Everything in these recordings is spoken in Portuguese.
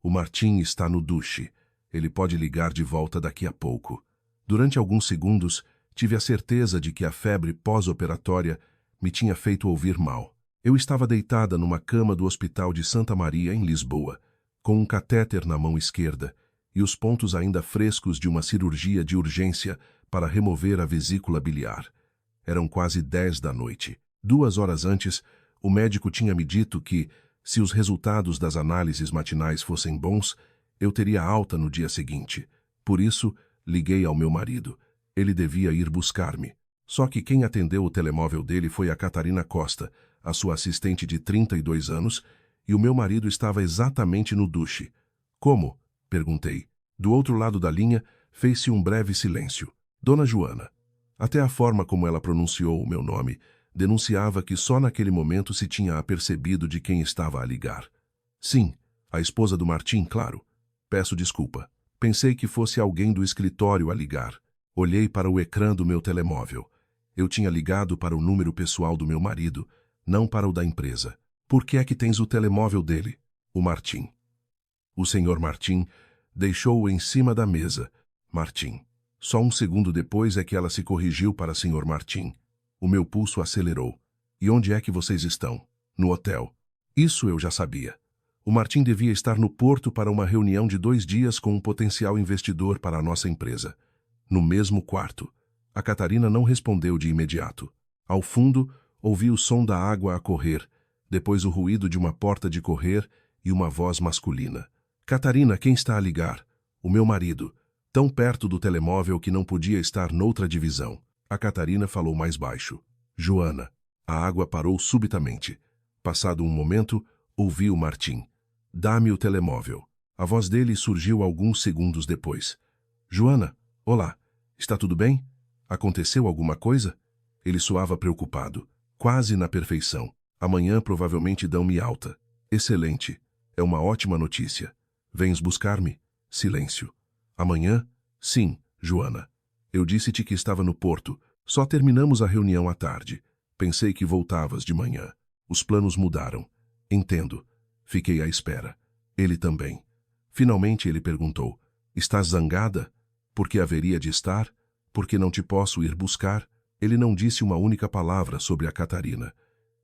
O Martim está no duche. Ele pode ligar de volta daqui a pouco. Durante alguns segundos, tive a certeza de que a febre pós-operatória me tinha feito ouvir mal. Eu estava deitada numa cama do Hospital de Santa Maria, em Lisboa, com um catéter na mão esquerda e os pontos ainda frescos de uma cirurgia de urgência para remover a vesícula biliar. Eram quase 10 da noite. 2 horas antes, o médico tinha me dito que, se os resultados das análises matinais fossem bons, eu teria alta no dia seguinte. Por isso, liguei ao meu marido. Ele devia ir buscar-me. Só que quem atendeu o telemóvel dele foi a Catarina Costa, a sua assistente de 32 anos, e o meu marido estava exatamente no duche. Como? Perguntei. Do outro lado da linha, fez-se um breve silêncio. Dona Joana. Até a forma como ela pronunciou o meu nome denunciava que só naquele momento se tinha apercebido de quem estava a ligar. Sim, a esposa do Martim, claro. Peço desculpa. Pensei que fosse alguém do escritório a ligar. Olhei para o ecrã do meu telemóvel. Eu tinha ligado para o número pessoal do meu marido, não para o da empresa. Por que é que tens o telemóvel dele? O Martim. O senhor Martim deixou-o em cima da mesa. Martim. Só um segundo depois é que ela se corrigiu para senhor Martim. O meu pulso acelerou. E onde é que vocês estão? No hotel. Isso eu já sabia. O Martim devia estar no Porto para uma reunião de 2 dias com um potencial investidor para a nossa empresa. No mesmo quarto. A Catarina não respondeu de imediato. Ao fundo, ouvi o som da água a correr, depois o ruído de uma porta de correr e uma voz masculina. Catarina, quem está a ligar? O meu marido. Tão perto do telemóvel que não podia estar noutra divisão. A Catarina falou mais baixo. Joana. A água parou subitamente. Passado um momento, ouvi o Martim. Dá-me o telemóvel. A voz dele surgiu alguns segundos depois. Joana, olá. Está tudo bem? Aconteceu alguma coisa? Ele soava preocupado. Quase na perfeição. Amanhã provavelmente dão-me alta. Excelente. É uma ótima notícia. Vens buscar-me? Silêncio. Amanhã? Sim, Joana. Eu disse-te que estava no Porto. Só terminamos a reunião à tarde. Pensei que voltavas de manhã. Os planos mudaram. Entendo. Fiquei à espera. Ele também. Finalmente ele perguntou. Estás zangada? Por que haveria de estar? Porque não te posso ir buscar? Ele não disse uma única palavra sobre a Catarina.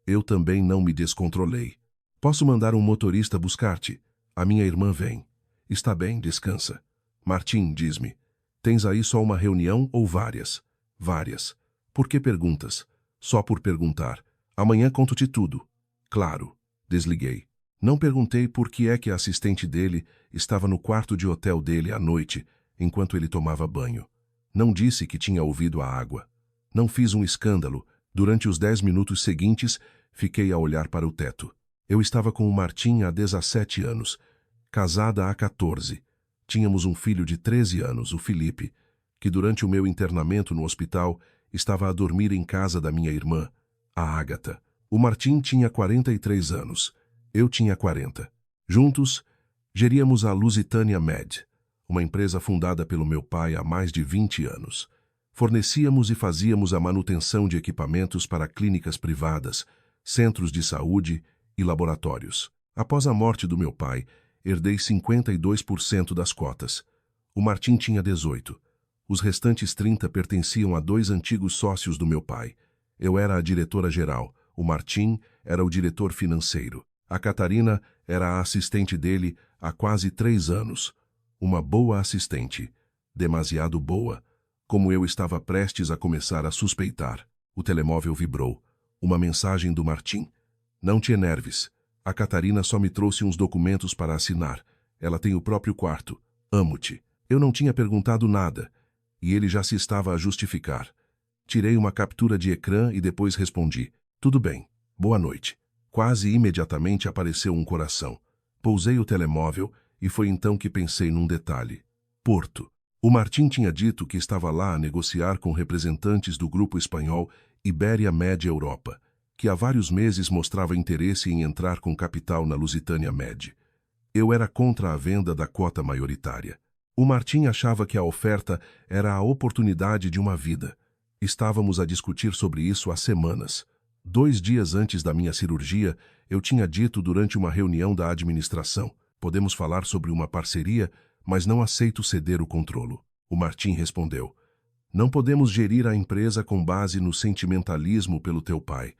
Eu também não me descontrolei. Posso mandar um motorista buscar-te? A minha irmã vem. Está bem, descansa. Martim, diz-me. Tens aí só uma reunião ou várias? Várias. Por que perguntas? Só por perguntar. Amanhã conto-te tudo. Claro. Desliguei. Não perguntei por que é que a assistente dele estava no quarto de hotel dele à noite, enquanto ele tomava banho. Não disse que tinha ouvido a água. Não fiz um escândalo. Durante os 10 minutos seguintes, fiquei a olhar para o teto. Eu estava com o Martim há 17 anos, casada há 14. Tínhamos um filho de 13 anos, o Felipe, que durante o meu internamento no hospital estava a dormir em casa da minha irmã, a Ágata. O Martim tinha 43 anos. Eu tinha 40. Juntos, geríamos a Lusitânia Med, uma empresa fundada pelo meu pai há mais de 20 anos. Fornecíamos e fazíamos a manutenção de equipamentos para clínicas privadas, centros de saúde e laboratórios. Após a morte do meu pai, herdei 52% das cotas. O Martim tinha 18. Os restantes 30 pertenciam a 2 antigos sócios do meu pai. Eu era a diretora-geral. O Martim era o diretor financeiro. A Catarina era a assistente dele há quase 3 anos. Uma boa assistente. Demasiado boa. Como eu estava prestes a começar a suspeitar. O telemóvel vibrou. Uma mensagem do Martim. Não te enerves. A Catarina só me trouxe uns documentos para assinar. Ela tem o próprio quarto. Amo-te. Eu não tinha perguntado nada. E ele já se estava a justificar. Tirei uma captura de ecrã e depois respondi. Tudo bem. Boa noite. Quase imediatamente apareceu um coração. Pousei o telemóvel e foi então que pensei num detalhe. Porto. O Martim tinha dito que estava lá a negociar com representantes do grupo espanhol Iberia Med Europa, que há vários meses mostrava interesse em entrar com capital na Lusitânia Med. Eu era contra a venda da cota maioritária. O Martim achava que a oferta era a oportunidade de uma vida. Estávamos a discutir sobre isso há semanas. 2 dias antes da minha cirurgia, eu tinha dito durante uma reunião da administração, Podemos falar sobre uma parceria, mas não aceito ceder o controlo. O Martim respondeu: não podemos gerir a empresa com base no sentimentalismo pelo teu pai.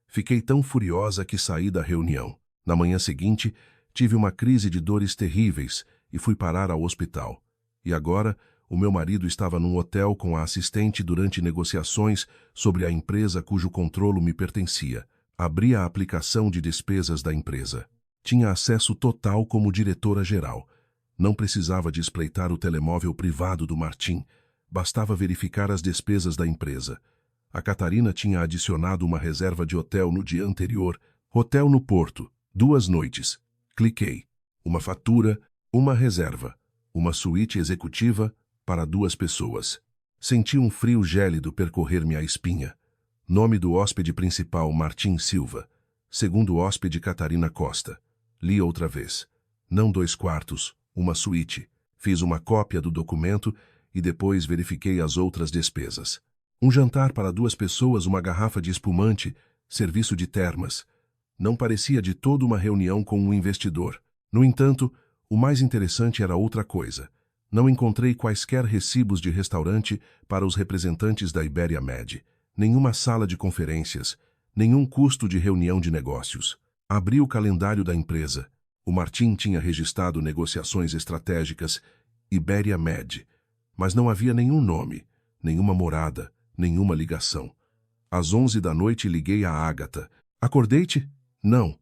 Fiquei tão furiosa que saí da reunião. Na manhã seguinte, tive uma crise de dores terríveis e fui parar ao hospital. E agora, o meu marido estava num hotel com a assistente durante negociações sobre a empresa cujo controlo me pertencia. Abri a aplicação de despesas da empresa. Tinha acesso total como diretora-geral. Não precisava de espreitar o telemóvel privado do Martim. Bastava verificar as despesas da empresa. A Catarina tinha adicionado uma reserva de hotel no dia anterior. Hotel no Porto, 2 noites. Cliquei. Uma fatura, uma reserva. Uma suíte executiva para 2 pessoas. Senti um frio gélido percorrer-me a espinha. Nome do hóspede principal, Martim Silva. Segundo hóspede, Catarina Costa. Li outra vez. Não 2 quartos, uma suíte. Fiz uma cópia do documento e depois verifiquei as outras despesas. Um jantar para 2 pessoas, uma garrafa de espumante, serviço de termas. Não parecia de todo uma reunião com um investidor. No entanto, o mais interessante era outra coisa. Não encontrei quaisquer recibos de restaurante para os representantes da Iberia Med, nenhuma sala de conferências, nenhum custo de reunião de negócios. Abri o calendário da empresa. O Martim tinha registrado negociações estratégicas, Iberia Med, mas não havia nenhum nome, nenhuma morada, nenhuma ligação. Às 11 da noite liguei a Ágata. Acordei-te? Não.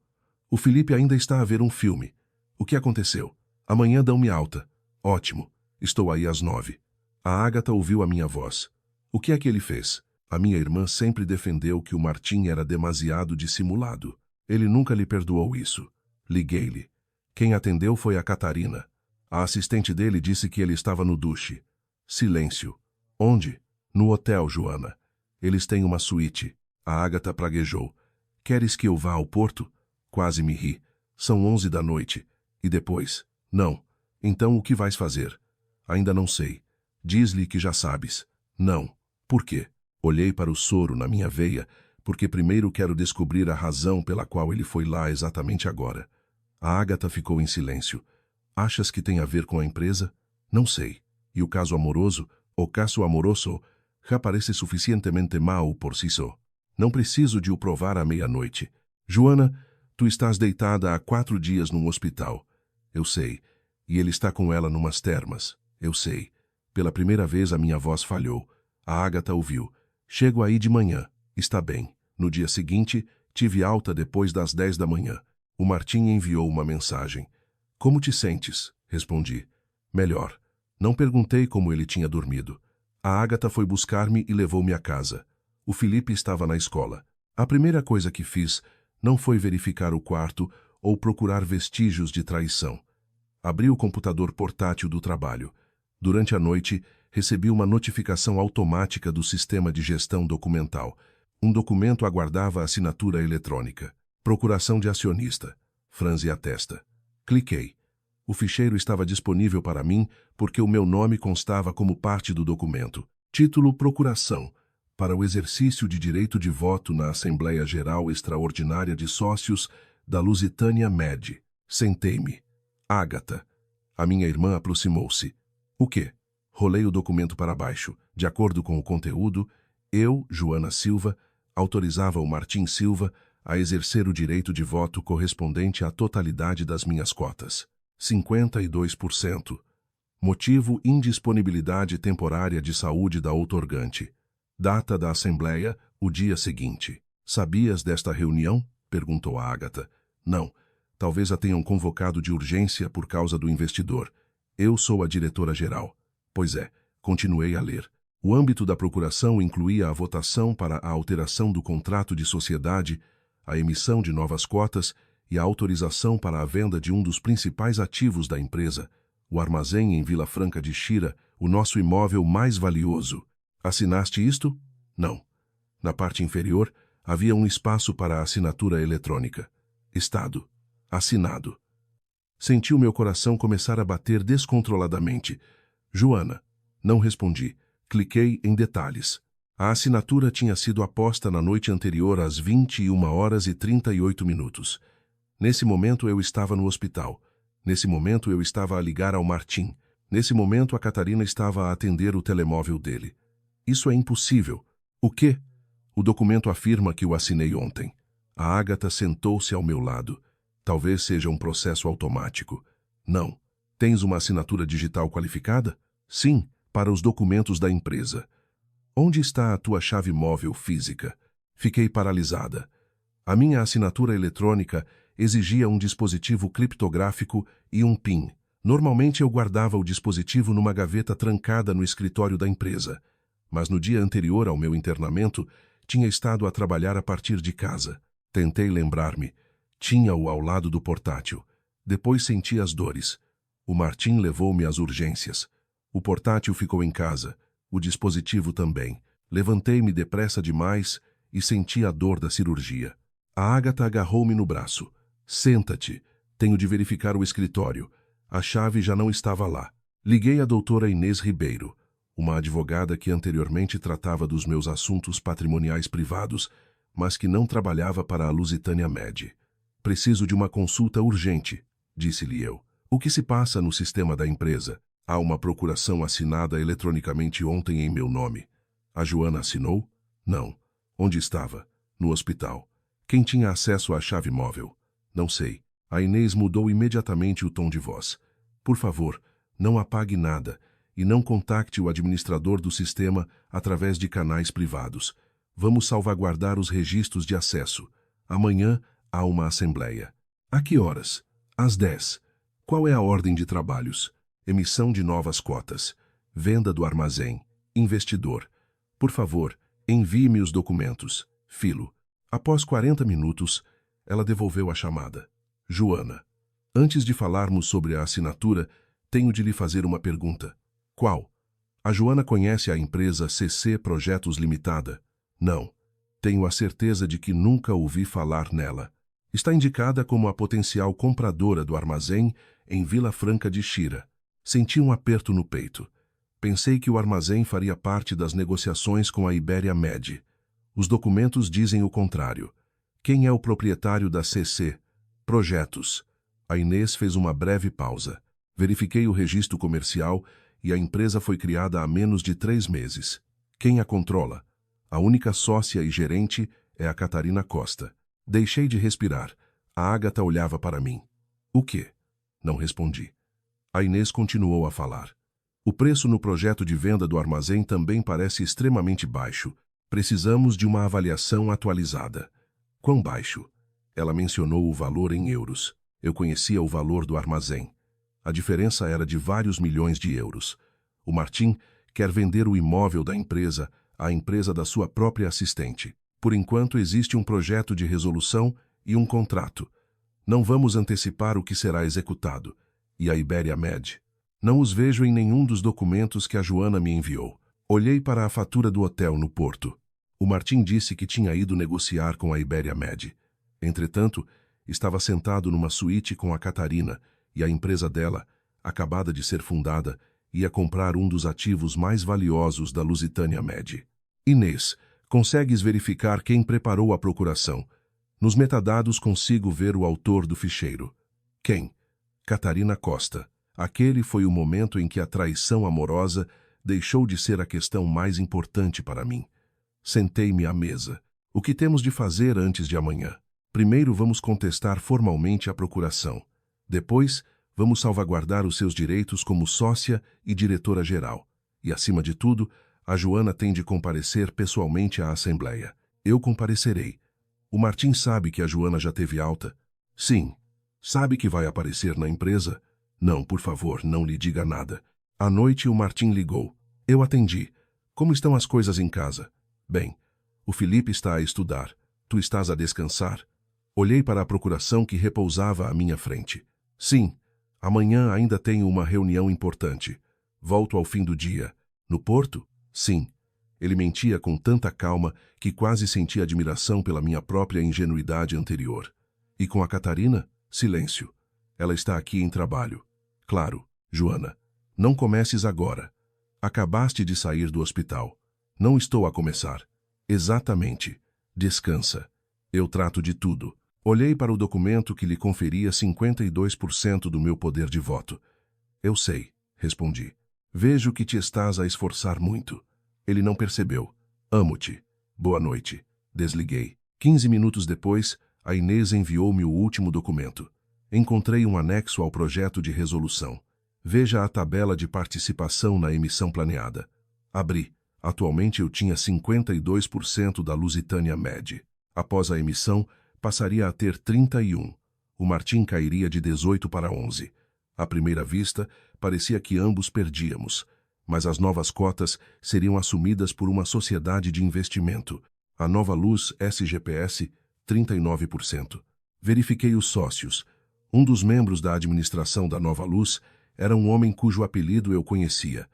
O Felipe ainda está a ver um filme. O que aconteceu? Amanhã dão-me alta. Ótimo. Estou aí às 9. A Ágata ouviu a minha voz. O que é que ele fez? A minha irmã sempre defendeu que o Martim era demasiado dissimulado. Ele nunca lhe perdoou isso. Liguei-lhe. Quem atendeu foi a Catarina. A assistente dele disse que ele estava no duche. Silêncio. Onde? No hotel, Joana. Eles têm uma suíte. A Ágata praguejou. Queres que eu vá ao Porto? Quase me ri. São 11 da noite. E depois? Não. Então o que vais fazer? Ainda não sei. Diz-lhe que já sabes. Não. Por quê? Olhei para o soro na minha veia, porque primeiro quero descobrir a razão pela qual ele foi lá exatamente agora. A Ágata ficou em silêncio. Achas que tem a ver com a empresa? Não sei. E o caso amoroso, o caso amoroso, já parece suficientemente mau por si só. Não preciso de o provar à meia-noite. Joana, tu estás deitada há 4 dias num hospital. Eu sei. E ele está com ela numas termas. Eu sei. Pela primeira vez a minha voz falhou. A Ágata ouviu. Chego aí de manhã. Está bem. No dia seguinte, tive alta depois das 10 da manhã. O Martim enviou uma mensagem. Como te sentes? Respondi. Melhor. Não perguntei como ele tinha dormido. A Ágata foi buscar-me e levou-me a casa. O Felipe estava na escola. A primeira coisa que fiz não foi verificar o quarto ou procurar vestígios de traição. Abri o computador portátil do trabalho. Durante a noite, recebi uma notificação automática do sistema de gestão documental. Um documento aguardava assinatura eletrônica. Procuração de acionista. Franzi a testa. Cliquei. O ficheiro estava disponível para mim porque o meu nome constava como parte do documento. Título: Procuração. Para o exercício de direito de voto na Assembleia Geral Extraordinária de Sócios da Lusitânia Med. Sentei-me. Ágata. A minha irmã aproximou-se. O quê? Rolei o documento para baixo. De acordo com o conteúdo, eu, Joana Silva, autorizava o Martim Silva a exercer o direito de voto correspondente à totalidade das minhas cotas. 52%. Motivo: indisponibilidade temporária de saúde da outorgante. Data da Assembleia: o dia seguinte. Sabias desta reunião? Perguntou a Ágata. Não. Talvez a tenham convocado de urgência por causa do investidor. Eu sou a diretora-geral. Pois é. Continuei a ler. O âmbito da procuração incluía a votação para a alteração do contrato de sociedade, a emissão de novas cotas e a autorização para a venda de um dos principais ativos da empresa, o armazém em Vila Franca de Xira, o nosso imóvel mais valioso. Assinaste isto? Não. Na parte inferior, havia um espaço para a assinatura eletrônica. Estado. Assinado. Senti o meu coração começar a bater descontroladamente. Joana. Não respondi. Cliquei em detalhes. A assinatura tinha sido aposta na noite anterior às 21h38. Nesse momento eu estava no hospital. Nesse momento eu estava a ligar ao Martim. Nesse momento a Catarina estava a atender o telemóvel dele. Isso é impossível. O quê? O documento afirma que o assinei ontem. A Ágata sentou-se ao meu lado. Talvez seja um processo automático. Não. Tens uma assinatura digital qualificada? Sim, para os documentos da empresa. Onde está a tua chave móvel física? Fiquei paralisada. A minha assinatura eletrônica exigia um dispositivo criptográfico e um PIN. Normalmente eu guardava o dispositivo numa gaveta trancada no escritório da empresa. Mas no dia anterior ao meu internamento, tinha estado a trabalhar a partir de casa. Tentei lembrar-me. Tinha-o ao lado do portátil. Depois senti as dores. O Martim levou-me às urgências. O portátil ficou em casa. O dispositivo também. Levantei-me depressa demais e senti a dor da cirurgia. A Ágata agarrou-me no braço. Senta-te. Tenho de verificar o escritório. A chave já não estava lá. Liguei à doutora Inês Ribeiro, uma advogada que anteriormente tratava dos meus assuntos patrimoniais privados, mas que não trabalhava para a Lusitânia Med. Preciso de uma consulta urgente, disse-lhe eu. O que se passa no sistema da empresa? Há uma procuração assinada eletronicamente ontem em meu nome. A Joana assinou? Não. Onde estava? No hospital. Quem tinha acesso à chave móvel? Não sei. A Inês mudou imediatamente o tom de voz. Por favor, não apague nada e não contacte o administrador do sistema através de canais privados. Vamos salvaguardar os registros de acesso. Amanhã há uma assembleia. A que horas? Às 10. Qual é a ordem de trabalhos? Emissão de novas cotas. Venda do armazém. Investidor. Por favor, envie-me os documentos. Filo. Após 40 minutos, ela devolveu a chamada. Joana. Antes de falarmos sobre a assinatura, tenho de lhe fazer uma pergunta. Qual? A Joana conhece a empresa CC Projetos Limitada? Não. Tenho a certeza de que nunca ouvi falar nela. Está indicada como a potencial compradora do armazém em Vila Franca de Xira. Senti um aperto no peito. Pensei que o armazém faria parte das negociações com a Ibéria Med. Os documentos dizem o contrário. Quem é o proprietário da CC? Projetos. A Inês fez uma breve pausa. Verifiquei o registro comercial e a empresa foi criada há menos de 3 meses. Quem a controla? A única sócia e gerente é a Catarina Costa. Deixei de respirar. A Ágata olhava para mim. O quê? Não respondi. A Inês continuou a falar. O preço no projeto de venda do armazém também parece extremamente baixo. Precisamos de uma avaliação atualizada. Quão baixo? Ela mencionou o valor em euros. Eu conhecia o valor do armazém. A diferença era de vários milhões de euros. O Martim quer vender o imóvel da empresa à empresa da sua própria assistente. Por enquanto existe um projeto de resolução e um contrato. Não vamos antecipar o que será executado. E a Ibéria Med? Não os vejo em nenhum dos documentos que a Joana me enviou. Olhei para a fatura do hotel no Porto. O Martim disse que tinha ido negociar com a Ibéria Med. Entretanto, estava sentado numa suíte com a Catarina e a empresa dela, acabada de ser fundada, ia comprar um dos ativos mais valiosos da Lusitânia Med. Inês, consegues verificar quem preparou a procuração? Nos metadados consigo ver o autor do ficheiro. Quem? Catarina Costa. Aquele foi o momento em que a traição amorosa deixou de ser a questão mais importante para mim. Sentei-me à mesa. O que temos de fazer antes de amanhã? Primeiro vamos contestar formalmente a procuração. Depois, vamos salvaguardar os seus direitos como sócia e diretora-geral. E, acima de tudo, a Joana tem de comparecer pessoalmente à Assembleia. Eu comparecerei. O Martim sabe que a Joana já teve alta? Sim. Sabe que vai aparecer na empresa? Não, por favor, não lhe diga nada. À noite o Martim ligou. Eu atendi. Como estão as coisas em casa? Bem, o Felipe está a estudar. Tu estás a descansar? Olhei para a procuração que repousava à minha frente. Sim, amanhã ainda tenho uma reunião importante. Volto ao fim do dia. No Porto? Sim. Ele mentia com tanta calma que quase senti admiração pela minha própria ingenuidade anterior. E com a Catarina? Silêncio. Ela está aqui em trabalho. Claro, Joana. Não comeces agora. Acabaste de sair do hospital. Não estou a começar. Exatamente. Descansa. Eu trato de tudo. Olhei para o documento que lhe conferia 52% do meu poder de voto. Eu sei, respondi. Vejo que te estás a esforçar muito. Ele não percebeu. Amo-te. Boa noite. Desliguei. 15 minutos depois, a Inês enviou-me o último documento. Encontrei um anexo ao projeto de resolução. Veja a tabela de participação na emissão planeada. Abri. Atualmente eu tinha 52% da Lusitânia Med. Após a emissão, passaria a ter 31. O Martim cairia de 18 para 11. À primeira vista, parecia que ambos perdíamos, mas as novas cotas seriam assumidas por uma sociedade de investimento. A Nova Luz SGPS, 39%. Verifiquei os sócios. Um dos membros da administração da Nova Luz era um homem cujo apelido eu conhecia.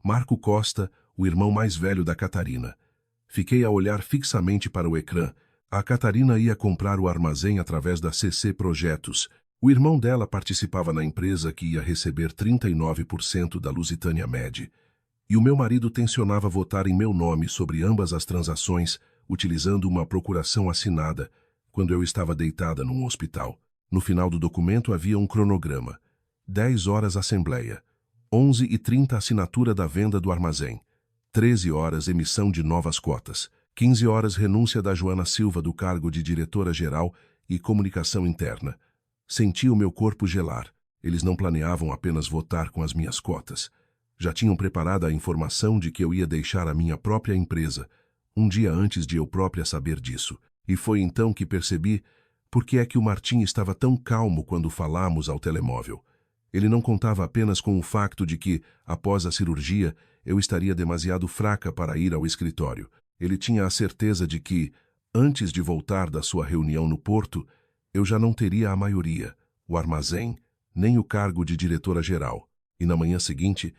Marco Costa, o irmão mais velho da Catarina. Fiquei a olhar fixamente para o ecrã. A Catarina ia comprar o armazém através da CC Projetos. O irmão dela participava na empresa que ia receber 39% da Lusitânia Med. E o meu marido tencionava votar em meu nome sobre ambas as transações, utilizando uma procuração assinada, quando eu estava deitada num hospital. No final do documento havia um cronograma. 10 horas assembleia. 11h30 assinatura da venda do armazém. 13 horas emissão de novas cotas. 15 horas renúncia da Joana Silva do cargo de diretora-geral e comunicação interna. Senti o meu corpo gelar. Eles não planeavam apenas votar com as minhas cotas. Já tinham preparado a informação de que eu ia deixar a minha própria empresa, um dia antes de eu própria saber disso. E foi então que percebi por que é que o Martim estava tão calmo quando falamos ao telemóvel. Ele não contava apenas com o facto de que, após a cirurgia, eu estaria demasiado fraca para ir ao escritório. Ele tinha a certeza de que, antes de voltar da sua reunião no Porto, eu já não teria a maioria, o armazém, nem o cargo de diretora-geral. E na manhã seguinte,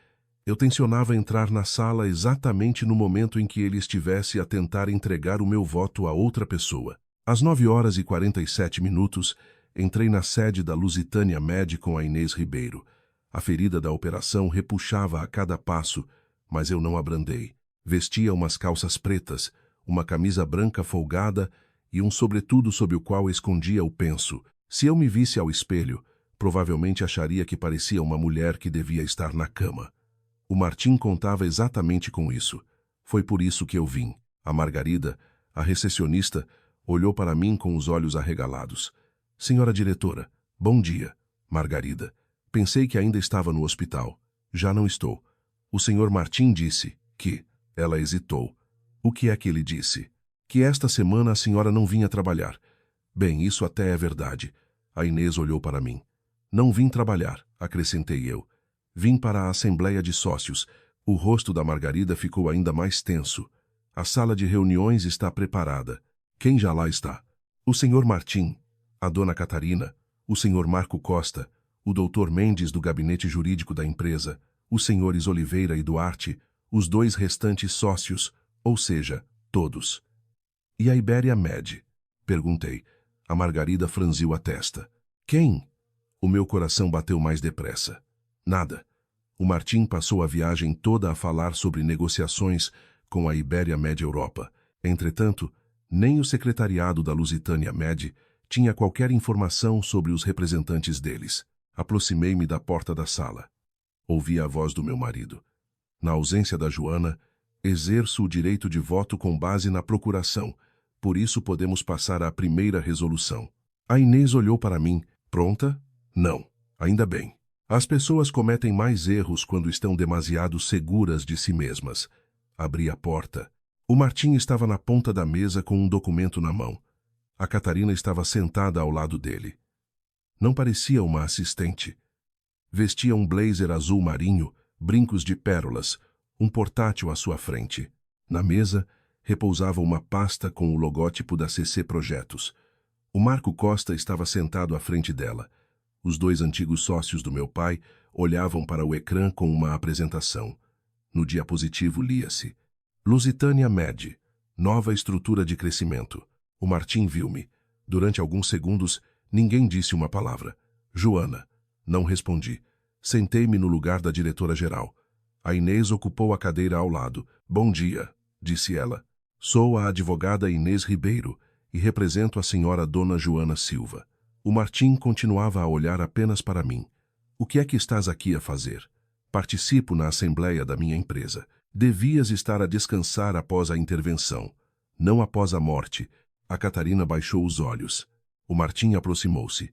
eu tencionava entrar na sala exatamente no momento em que ele estivesse a tentar entregar o meu voto a outra pessoa. Às 9h47, entrei na sede da Lusitânia Med com a Inês Ribeiro. A ferida da operação repuxava a cada passo, mas eu não abrandei. Vestia umas calças pretas, uma camisa branca folgada e um sobretudo sob o qual escondia o penso. Se eu me visse ao espelho, provavelmente acharia que parecia uma mulher que devia estar na cama. O Martim contava exatamente com isso. Foi por isso que eu vim. A Margarida, a recepcionista, olhou para mim com os olhos arregalados. Senhora diretora, bom dia. Margarida. Pensei que ainda estava no hospital. Já não estou. O senhor Martim disse que... Ela hesitou. O que é que ele disse? Que esta semana a senhora não vinha trabalhar. Bem, isso até é verdade. A Inês olhou para mim. Não vim trabalhar, acrescentei eu. Vim para a Assembleia de Sócios. O rosto da Margarida ficou ainda mais tenso. A sala de reuniões está preparada. Quem já lá está? O senhor Martim, a dona Catarina, o senhor Marco Costa, o doutor Mendes do gabinete jurídico da empresa, os senhores Oliveira e Duarte, os 2 restantes sócios, ou seja, todos. E a Ibéria Med? Perguntei. A Margarida franziu a testa. Quem? O meu coração bateu mais depressa. Nada. O Martim passou a viagem toda a falar sobre negociações com a Ibéria Med Europa. Entretanto, nem o secretariado da Lusitânia Med tinha qualquer informação sobre os representantes deles. Aproximei-me da porta da sala. Ouvi a voz do meu marido. Na ausência da Joana, exerço o direito de voto com base na procuração. Por isso podemos passar à primeira resolução. A Inês olhou para mim. Pronta? Não. Ainda bem. As pessoas cometem mais erros quando estão demasiado seguras de si mesmas. Abri a porta. O Martim estava na ponta da mesa com um documento na mão. A Catarina estava sentada ao lado dele. Não parecia uma assistente. Vestia um blazer azul marinho, brincos de pérolas, um portátil à sua frente. Na mesa, repousava uma pasta com o logótipo da CC Projetos. O Marco Costa estava sentado à frente dela. Os 2 antigos sócios do meu pai olhavam para o ecrã com uma apresentação. No diapositivo lia-se: Lusitânia Med, nova estrutura de crescimento. O Martim viu-me. Durante alguns segundos, ninguém disse uma palavra. Joana. Não respondi. Sentei-me no lugar da diretora-geral. A Inês ocupou a cadeira ao lado. Bom dia, disse ela. Sou a advogada Inês Ribeiro. e represento a senhora Dona Joana Silva. O Martim continuava a olhar apenas para mim. O que é que estás aqui a fazer? Participo na assembleia da minha empresa. Devias estar a descansar após a intervenção, não após a morte. A Catarina baixou os olhos. O Martim aproximou-se.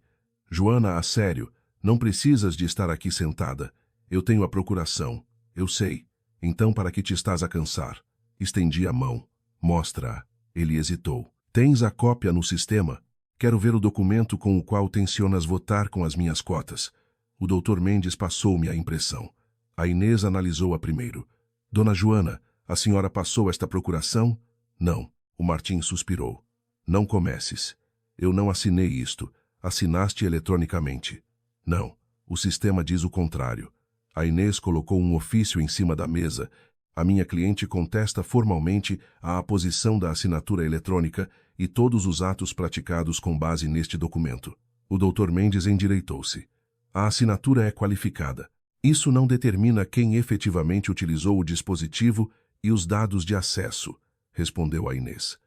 Joana, a sério, não precisas de estar aqui sentada. Eu tenho a procuração. Eu sei. Então para que te estás a cansar? Estendi a mão. Mostra-a. Ele hesitou. Tens a cópia no sistema? Quero ver o documento com o qual tencionas votar com as minhas cotas. O Dr. Mendes passou-me a impressão. A Inês analisou-a primeiro. Dona Joana, a senhora passou esta procuração? Não. O Martim suspirou. Não comeces. Eu não assinei isto. Assinaste eletronicamente. Não. O sistema diz o contrário. A Inês colocou um ofício em cima da mesa. A minha cliente contesta formalmente a aposição da assinatura eletrônica e todos os atos praticados com base neste documento. O Dr. Mendes endireitou-se. A assinatura é qualificada. Isso não determina quem efetivamente utilizou o dispositivo e os dados de acesso, respondeu a Inês.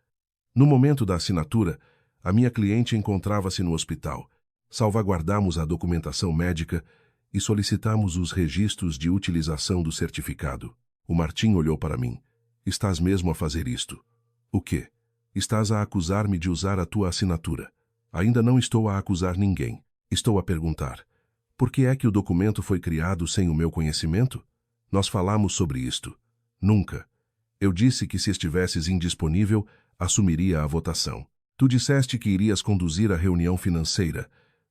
No momento da assinatura, a minha cliente encontrava-se no hospital. Salvaguardamos a documentação médica e solicitamos os registros de utilização do certificado. O Martim olhou para mim. Estás mesmo a fazer isto? O quê? Estás a acusar-me de usar a tua assinatura. Ainda não estou a acusar ninguém. Estou a perguntar. Por que é que o documento foi criado sem o meu conhecimento? Nós falamos sobre isto. Nunca. Eu disse que se estivesses indisponível, assumiria a votação. Tu disseste que irias conduzir a reunião financeira,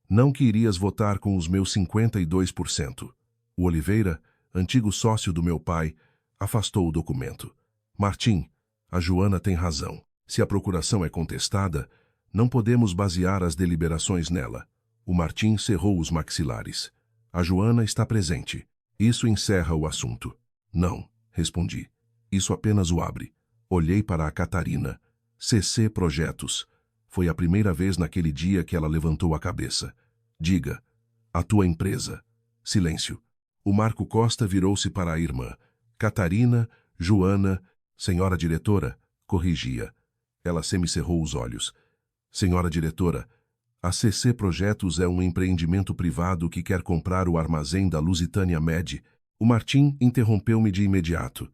não que irias votar com os meus 52%. O Oliveira, antigo sócio do meu pai, afastou o documento. Martim, a Joana tem razão. Se a procuração é contestada, não podemos basear as deliberações nela. O Martim cerrou os maxilares. A Joana está presente. Isso encerra o assunto. Não, respondi. Isso apenas o abre. Olhei para a Catarina. CC Projetos. Foi a primeira vez naquele dia que ela levantou a cabeça. Diga. A tua empresa. Silêncio. O Marco Costa virou-se para a irmã. Catarina, Joana, senhora diretora, corrigia. Ela semicerrou os olhos. Senhora diretora, a CC Projetos é um empreendimento privado que quer comprar o armazém da Lusitânia Med. O Martim interrompeu-me de imediato.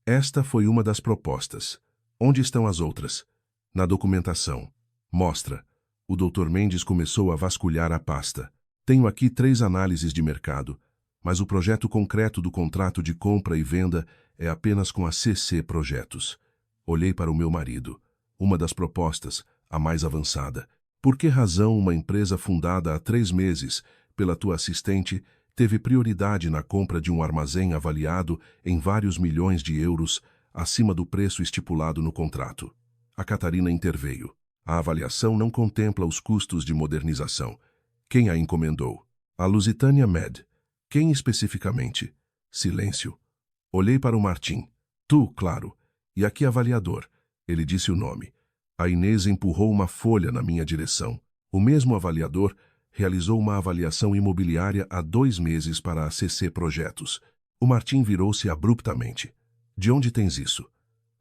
Esta foi uma das propostas. Onde estão as outras? Na documentação. Mostra. O Dr. Mendes começou a vasculhar a pasta. Tenho aqui 3 análises de mercado, mas o projeto concreto do contrato de compra e venda é apenas com a CC Projetos. Olhei para o meu marido. Uma das propostas, a mais avançada. Por que razão uma empresa fundada há 3 meses, pela tua assistente, teve prioridade na compra de um armazém avaliado em vários milhões de euros, acima do preço estipulado no contrato? A Catarina interveio. A avaliação não contempla os custos de modernização. Quem a encomendou? A Lusitânia Med. Quem especificamente? Silêncio. Olhei para o Martim. Tu, claro. E aqui avaliador. Ele disse o nome. A Inês empurrou uma folha na minha direção. O mesmo avaliador realizou uma avaliação imobiliária há 2 meses para a CC Projetos. O Martim virou-se abruptamente. De onde tens isso?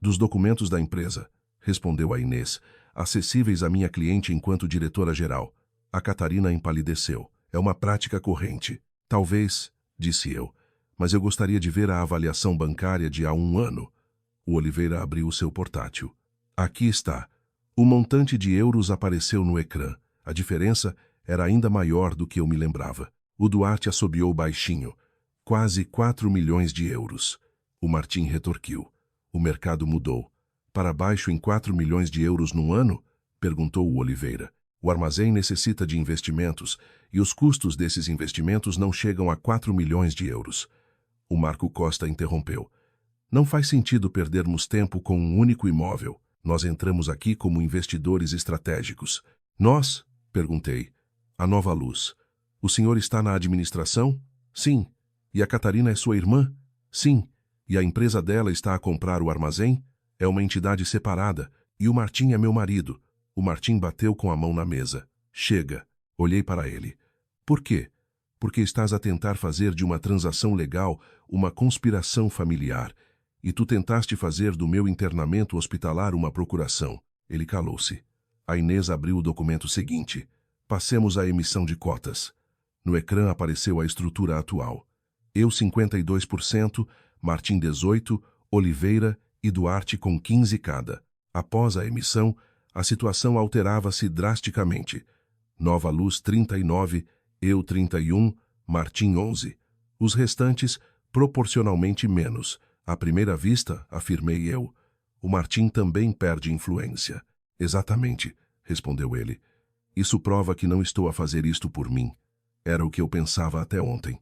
Dos documentos da empresa, respondeu a Inês, acessíveis à minha cliente enquanto diretora-geral. A Catarina empalideceu. É uma prática corrente. Talvez, disse eu, mas eu gostaria de ver a avaliação bancária de há 1 ano. O Oliveira abriu o seu portátil. Aqui está. O montante de euros apareceu no ecrã. A diferença era ainda maior do que eu me lembrava. O Duarte assobiou baixinho. Quase 4 milhões de euros. O Martim retorquiu. O mercado mudou. Para baixo em 4 milhões de euros num ano? Perguntou o Oliveira. O armazém necessita de investimentos e os custos desses investimentos não chegam a 4 milhões de euros. O Marco Costa interrompeu. Não faz sentido perdermos tempo com um único imóvel. Nós entramos aqui como investidores estratégicos. Nós? Perguntei. A Nova Luz. O senhor está na administração? Sim. E a Catarina é sua irmã? Sim. E a empresa dela está a comprar o armazém? É uma entidade separada. E o Martim é meu marido. O Martim bateu com a mão na mesa. Chega. Olhei para ele. Por quê? Porque estás a tentar fazer de uma transação legal uma conspiração familiar. E tu tentaste fazer do meu internamento hospitalar uma procuração. Ele calou-se. A Inês abriu o documento seguinte. Passemos à emissão de cotas. No ecrã apareceu a estrutura atual. Eu 52%, Martim 18%, Oliveira e Duarte com 15 cada. Após a emissão, a situação alterava-se drasticamente. Nova Luz 39, eu 31, Martim 11. Os restantes, proporcionalmente menos. À primeira vista, afirmei eu. O Martim também perde influência. Exatamente, respondeu ele. Isso prova que não estou a fazer isto por mim. Era o que eu pensava até ontem.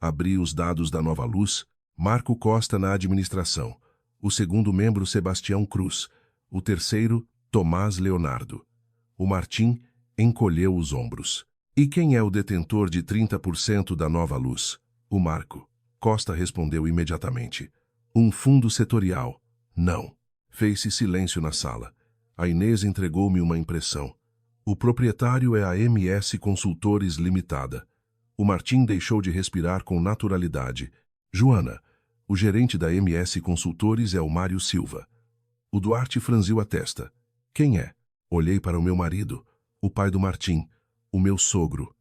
Abri os dados da Nova Luz. Marco Costa na administração. O segundo membro, Sebastião Cruz. O terceiro, Tomás Leonardo. O Martim encolheu os ombros. E quem é o detentor de 30% da Nova Luz? O Marco. Costa respondeu imediatamente. Um fundo setorial. Não. Fez-se silêncio na sala. A Inês entregou-me uma impressão. O proprietário é a MS Consultores Limitada. O Martim deixou de respirar com naturalidade. Joana, o gerente da MS Consultores é o Mário Silva. O Duarte franziu a testa. Quem é? Olhei para o meu marido, o pai do Martim, o meu sogro.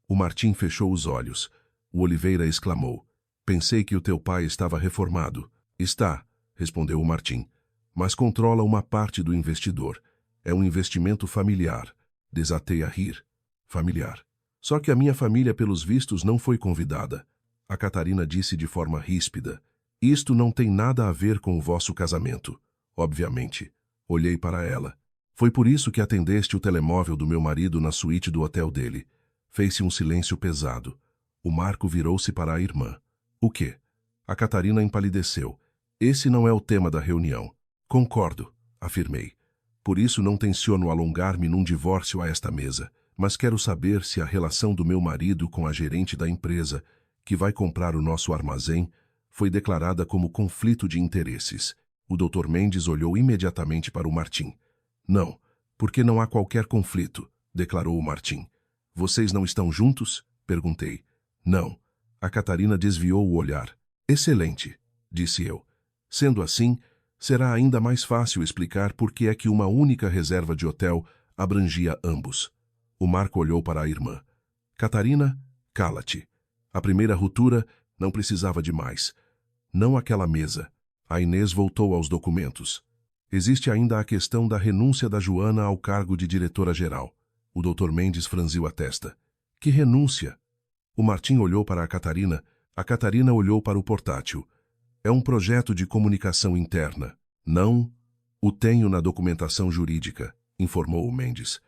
O Martim fechou os olhos. O Oliveira exclamou. Pensei que o teu pai estava reformado. Está, respondeu o Martim, mas controla uma parte do investidor. É um investimento familiar. Desatei a rir. Familiar. Só que a minha família, pelos vistos, não foi convidada. A Catarina disse de forma ríspida. Isto não tem nada a ver com o vosso casamento. Obviamente. Olhei para ela. Foi por isso que atendeste o telemóvel do meu marido na suíte do hotel dele. Fez-se um silêncio pesado. O Marco virou-se para a irmã. O quê? A Catarina empalideceu. Esse não é o tema da reunião. Concordo, afirmei. Por isso não tenciono alongar-me num divórcio a esta mesa, mas quero saber se a relação do meu marido com a gerente da empresa, que vai comprar o nosso armazém, foi declarada como conflito de interesses. O Dr. Mendes olhou imediatamente para o Martim. Não, porque não há qualquer conflito, declarou o Martim. Vocês não estão juntos? Perguntei. Não. A Catarina desviou o olhar. Excelente, disse eu. Sendo assim, será ainda mais fácil explicar por que é que uma única reserva de hotel abrangia ambos. O Marco olhou para a irmã. Catarina, cala-te. A primeira ruptura não precisava de mais. Não aquela mesa. A Inês voltou aos documentos. Existe ainda a questão da renúncia da Joana ao cargo de diretora-geral. O Dr. Mendes franziu a testa. Que renúncia? O Martim olhou para a Catarina olhou para o portátil. É um projeto de comunicação interna. Não o tenho na documentação jurídica, informou o Mendes.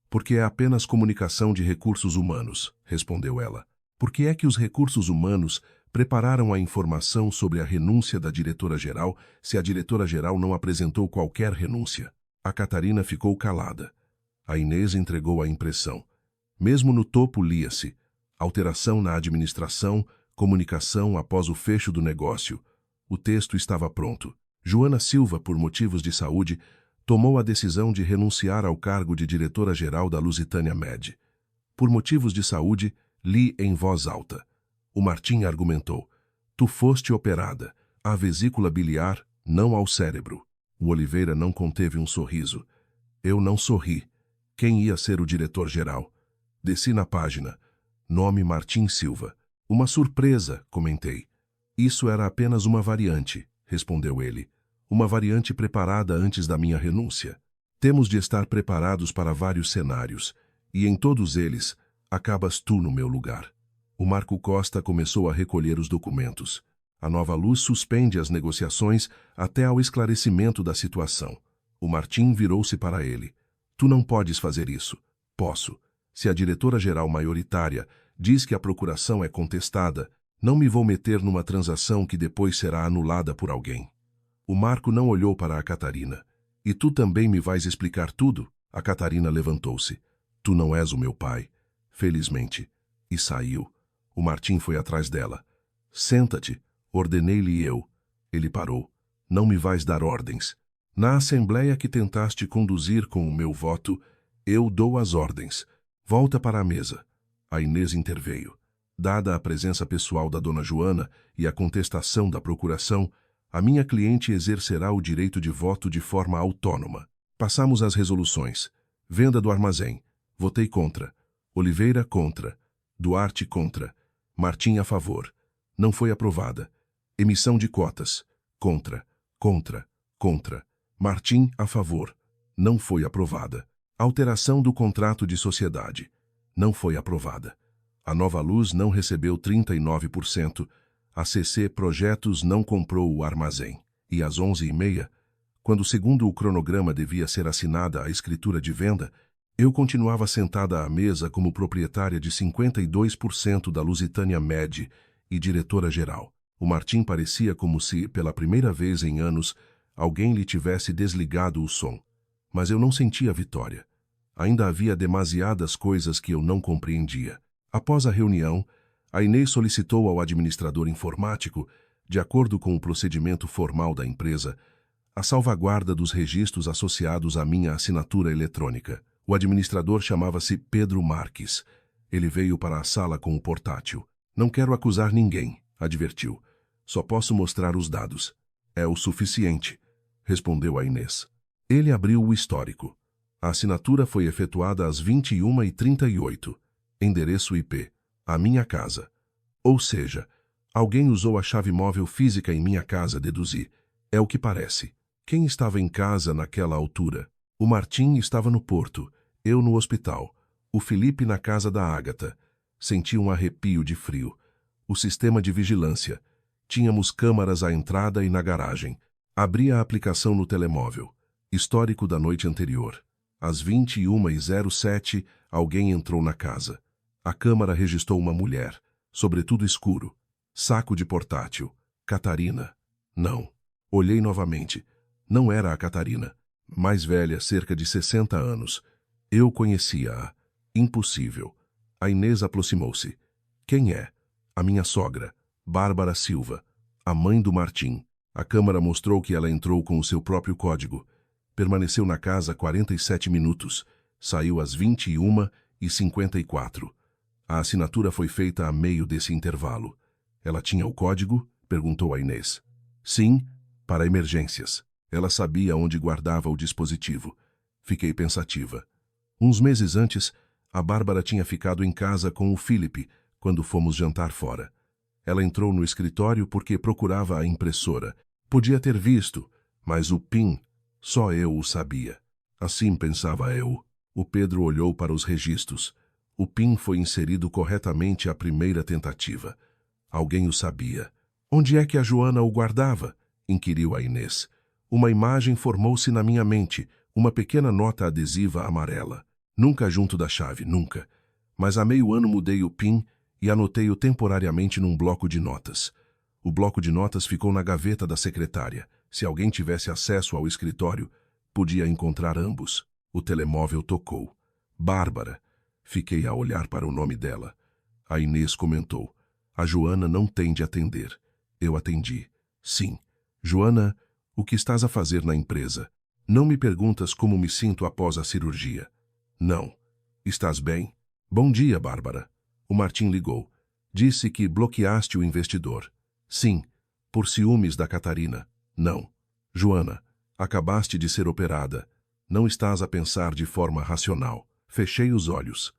Porque é apenas comunicação de recursos humanos, respondeu ela. Por que é que os recursos humanos prepararam a informação sobre a renúncia da diretora-geral se a diretora-geral não apresentou qualquer renúncia? A Catarina ficou calada. A Inês entregou a impressão. Mesmo no topo lia-se: alteração na administração, comunicação após o fecho do negócio. O texto estava pronto. Joana Silva, por motivos de saúde, tomou a decisão de renunciar ao cargo de diretora-geral da Lusitânia Med. Por motivos de saúde, li em voz alta. O Martim argumentou. Tu foste operada. À vesícula biliar, não ao cérebro. O Oliveira não conteve um sorriso. Eu não sorri. Quem ia ser o diretor-geral? Desci na página. Nome Martim Silva. Uma surpresa, comentei. Isso era apenas uma variante, respondeu ele. Uma variante preparada antes da minha renúncia. Temos de estar preparados para vários cenários, e em todos eles, acabas tu no meu lugar. O Marco Costa começou a recolher os documentos. A Nova Luz suspende as negociações até ao esclarecimento da situação. O Martim virou-se para ele. Tu não podes fazer isso. Posso. Se a diretora-geral maioritária diz que a procuração é contestada, não me vou meter numa transação que depois será anulada por alguém. O Marco não olhou para a Catarina. E tu também me vais explicar tudo? A Catarina levantou-se. Tu não és o meu pai. Felizmente. E saiu. O Martim foi atrás dela. Senta-te, ordenei-lhe eu. Ele parou. Não me vais dar ordens. Na assembleia que tentaste conduzir com o meu voto, eu dou as ordens. Volta para a mesa. A Inês interveio. Dada a presença pessoal da dona Joana e a contestação da procuração, a minha cliente exercerá o direito de voto de forma autônoma. Passamos às resoluções. Venda do armazém. Votei contra. Oliveira, contra. Duarte, contra. Martim, a favor. Não foi aprovada. Emissão de cotas. Contra. Contra. Contra. Martim, a favor. Não foi aprovada. Alteração do contrato de sociedade. Não foi aprovada. A Nova Luz não recebeu 39%. A CC Projetos não comprou o armazém. E às 11h30, quando segundo o cronograma devia ser assinada a escritura de venda, eu continuava sentada à mesa como proprietária de 52% da Lusitânia Med e diretora-geral. O Martim parecia como se, pela primeira vez em anos, alguém lhe tivesse desligado o som. Mas eu não sentia vitória. Ainda havia demasiadas coisas que eu não compreendia. Após a reunião, a Inês solicitou ao administrador informático, de acordo com o procedimento formal da empresa, a salvaguarda dos registros associados à minha assinatura eletrônica. O administrador chamava-se Pedro Marques. Ele veio para a sala com o portátil. Não quero acusar ninguém, advertiu. Só posso mostrar os dados. É o suficiente, respondeu a Inês. Ele abriu o histórico. A assinatura foi efetuada às 21h38. Endereço IP. A minha casa. Ou seja, alguém usou a chave móvel física em minha casa, deduzi. É o que parece. Quem estava em casa naquela altura? O Martim estava no porto, eu no hospital, o Felipe na casa da Ágata. Senti um arrepio de frio. O sistema de vigilância. Tínhamos câmaras à entrada e na garagem. Abri a aplicação no telemóvel. Histórico da noite anterior. Às 21h07, alguém entrou na casa. A câmara registrou uma mulher, sobretudo escuro. Saco de portátil. Catarina. Não. Olhei novamente. Não era a Catarina. Mais velha, cerca de 60 anos. Eu conhecia-a. Impossível. A Inês aproximou-se. Quem é? A minha sogra, Bárbara Silva, a mãe do Martim. A câmara mostrou que ela entrou com o seu próprio código. Permaneceu na casa 47 minutos. Saiu às 21h54. A assinatura foi feita a meio desse intervalo. Ela tinha o código? Perguntou a Inês. Sim, para emergências. Ela sabia onde guardava o dispositivo. Fiquei pensativa. Uns meses antes, a Bárbara tinha ficado em casa com o Felipe, quando fomos jantar fora. Ela entrou no escritório porque procurava a impressora. Podia ter visto, mas o PIN, só eu o sabia. Assim pensava eu. O Pedro olhou para os registros. O PIN foi inserido corretamente à primeira tentativa. Alguém o sabia. Onde é que a Joana o guardava? Inquiriu a Inês. Uma imagem formou-se na minha mente, uma pequena nota adesiva amarela. Nunca junto da chave, nunca. Mas há meio ano mudei o PIN e anotei-o temporariamente num bloco de notas. O bloco de notas ficou na gaveta da secretária. Se alguém tivesse acesso ao escritório, podia encontrar ambos. O telemóvel tocou. Bárbara. Fiquei a olhar para o nome dela. A Inês comentou. A Joana não tem de atender. Eu atendi. Sim. Joana, o que estás a fazer na empresa? Não me perguntas como me sinto após a cirurgia. Não. Estás bem? Bom dia, Bárbara. O Martim ligou. Disse que bloqueaste o investidor. Sim. Por ciúmes da Catarina. Não. Joana, acabaste de ser operada. Não estás a pensar de forma racional. Fechei os olhos.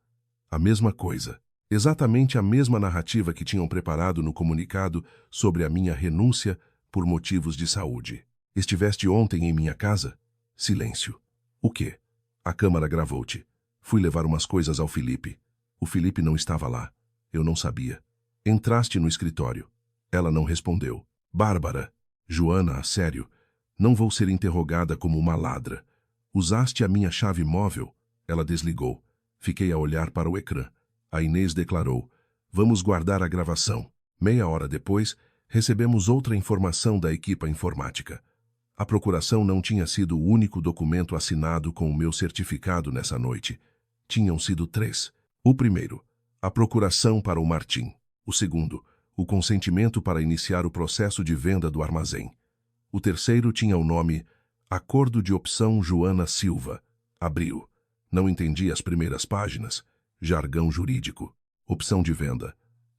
A mesma coisa. Exatamente a mesma narrativa que tinham preparado no comunicado sobre a minha renúncia por motivos de saúde. Estiveste ontem em minha casa? Silêncio. O quê? A câmara gravou-te. Fui levar umas coisas ao Felipe. O Felipe não estava lá. Eu não sabia. Entraste no escritório. Ela não respondeu. Bárbara. Joana, a sério. Não vou ser interrogada como uma ladra. Usaste a minha chave móvel? Ela desligou. Fiquei a olhar para o ecrã. A Inês declarou. Vamos guardar a gravação. Meia hora depois, recebemos outra informação da equipa informática. A procuração não tinha sido o único documento assinado com o meu certificado nessa noite. Tinham sido 3. O primeiro, a procuração para o Martim. O segundo, o consentimento para iniciar o processo de venda do armazém. O terceiro tinha o nome Acordo de Opção Joana Silva. Abriu. Não entendi as primeiras páginas. Jargão jurídico. Opção de venda.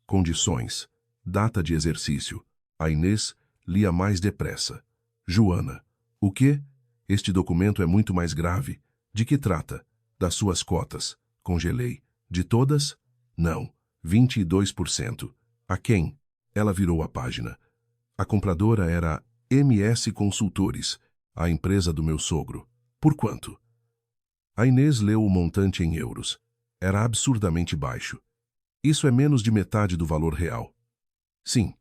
Condições. Data de exercício. A Inês lia mais depressa. Joana. O quê? Este documento é muito mais grave. De que trata? Das suas cotas. Congelei. De todas? Não. 22%. A quem? Ela virou a página. A compradora era a MS Consultores, a empresa do meu sogro. Por quanto? A Inês leu o montante em euros. Era absurdamente baixo. Isso é menos de metade do valor real. Sim.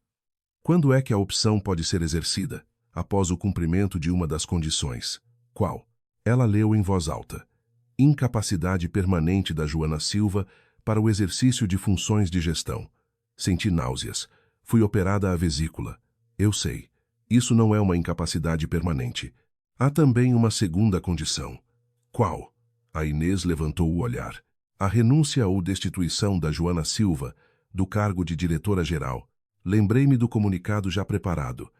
Quando é que a opção pode ser exercida? Após o cumprimento de uma das condições. Qual? Ela leu em voz alta. Incapacidade permanente da Joana Silva para o exercício de funções de gestão. Senti náuseas. Fui operada à vesícula. Eu sei. Isso não é uma incapacidade permanente. Há também uma segunda condição. Qual? A Inês levantou o olhar. A renúncia ou destituição da Joana Silva, do cargo de diretora-geral. Lembrei-me do comunicado já preparado.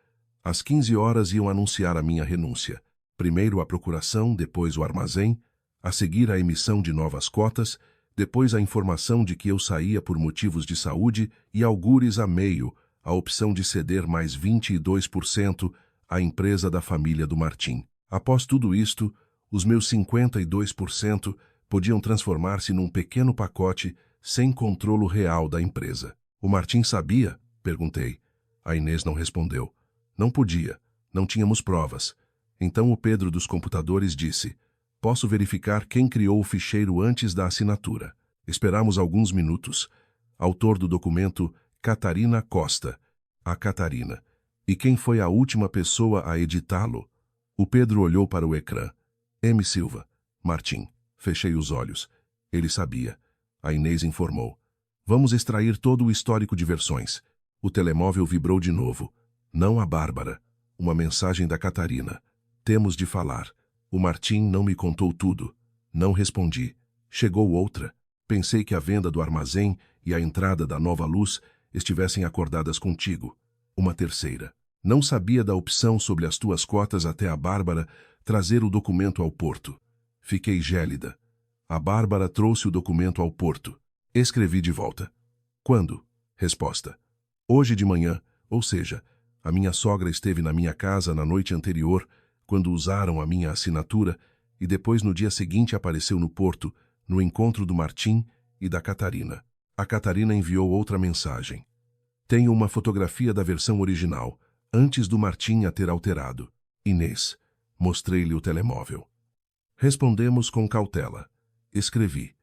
Às 15 horas iam anunciar a minha renúncia. Primeiro a procuração, depois o armazém, a seguir a emissão de novas cotas, depois a informação de que eu saía por motivos de saúde e algures a meio, a opção de ceder mais 22% à empresa da família do Martim. Após tudo isto, os meus 52% podiam transformar-se num pequeno pacote sem controlo real da empresa. O Martim sabia? Perguntei. A Inês não respondeu. Não podia. Não tínhamos provas. Então o Pedro dos computadores disse: posso verificar quem criou o ficheiro antes da assinatura. Esperamos alguns minutos. Autor do documento, Catarina Costa. A Catarina. E quem foi a última pessoa a editá-lo? O Pedro olhou para o ecrã. M. Silva. Martim. Fechei os olhos. Ele sabia. A Inês informou. Vamos extrair todo o histórico de versões. O telemóvel vibrou de novo. Não a Bárbara. Uma mensagem da Catarina. Temos de falar. O Martim não me contou tudo. Não respondi. Chegou outra. Pensei que a venda do armazém e a entrada da Nova Luz estivessem acordadas contigo. Uma terceira. Não sabia da opção sobre as tuas cotas até a Bárbara trazer o documento ao porto. Fiquei gélida. A Bárbara trouxe o documento ao porto. Escrevi de volta. Quando? Resposta. Hoje de manhã, ou seja, a minha sogra esteve na minha casa na noite anterior, quando usaram a minha assinatura, e depois no dia seguinte apareceu no porto, no encontro do Martim e da Catarina. A Catarina enviou outra mensagem. Tenho uma fotografia da versão original, antes do Martim a ter alterado. Inês. Mostrei-lhe o telemóvel. Respondemos com cautela. Escrevi.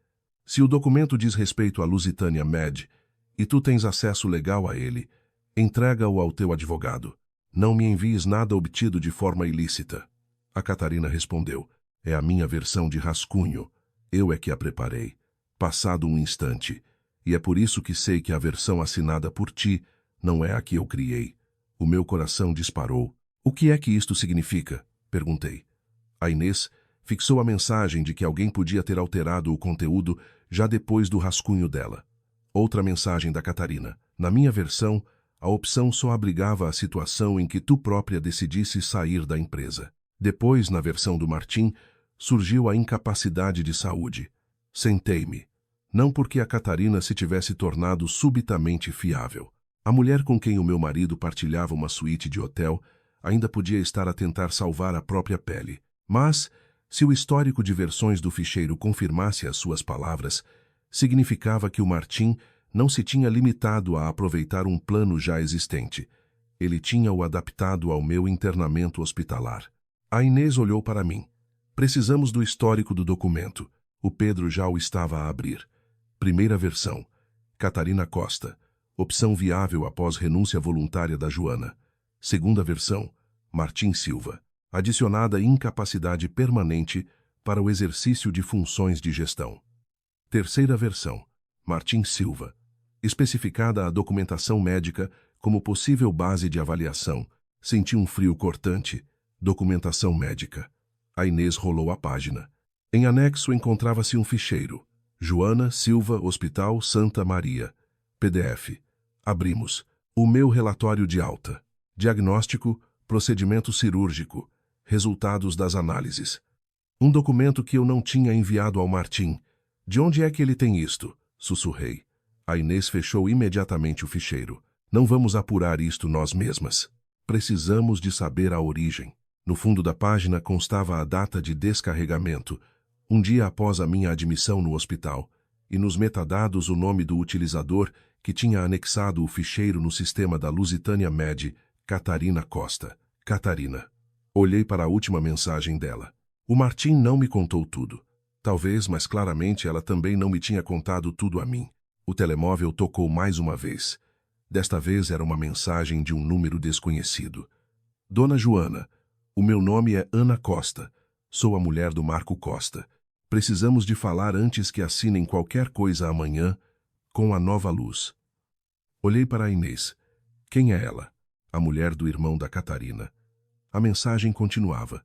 Se o documento diz respeito à Lusitânia Med, e tu tens acesso legal a ele, entrega-o ao teu advogado. Não me envies nada obtido de forma ilícita. A Catarina respondeu. É a minha versão de rascunho. Eu é que a preparei. Passado um instante. E é por isso que sei que a versão assinada por ti não é a que eu criei. O meu coração disparou. O que é que isto significa? Perguntei. A Inês fixou a mensagem de que alguém podia ter alterado o conteúdo já depois do rascunho dela. Outra mensagem da Catarina. Na minha versão, a opção só abrigava a situação em que tu própria decidisse sair da empresa. Depois, na versão do Martim, surgiu a incapacidade de saúde. Sentei-me. Não porque a Catarina se tivesse tornado subitamente fiável. A mulher com quem o meu marido partilhava uma suíte de hotel ainda podia estar a tentar salvar a própria pele. Mas, se o histórico de versões do ficheiro confirmasse as suas palavras, significava que o Martim não se tinha limitado a aproveitar um plano já existente. Ele tinha-o adaptado ao meu internamento hospitalar. A Inês olhou para mim. Precisamos do histórico do documento. O Pedro já o estava a abrir. Primeira versão. Catarina Costa. Opção viável após renúncia voluntária da Joana. Segunda versão. Martim Silva. Adicionada incapacidade permanente para o exercício de funções de gestão. Terceira versão. Martim Silva. Especificada a documentação médica como possível base de avaliação. Senti um frio cortante. Documentação médica. A Inês rolou a página. Em anexo encontrava-se um ficheiro. Joana Silva, Hospital Santa Maria. PDF. Abrimos. O meu relatório de alta. Diagnóstico, procedimento cirúrgico. Resultados das análises. Um documento que eu não tinha enviado ao Martim. De onde é que ele tem isto? Sussurrei. A Inês fechou imediatamente o ficheiro. Não vamos apurar isto nós mesmas. Precisamos de saber a origem. No fundo da página constava a data de descarregamento, Um dia após a minha admissão no hospital, e nos metadados o nome do utilizador que tinha anexado o ficheiro no sistema da Lusitânia Med, Catarina Costa. Catarina. Olhei para a última mensagem dela. O Martim não me contou tudo. Talvez, mas claramente ela também não me tinha contado tudo a mim. O telemóvel tocou mais uma vez. Desta vez era uma mensagem de um número desconhecido. Dona Joana, o meu nome é Ana Costa. Sou a mulher do Marco Costa. Precisamos de falar antes que assinem qualquer coisa amanhã com a Nova Luz. Olhei para a Inês. Quem é ela? A mulher do irmão da Catarina. A mensagem continuava.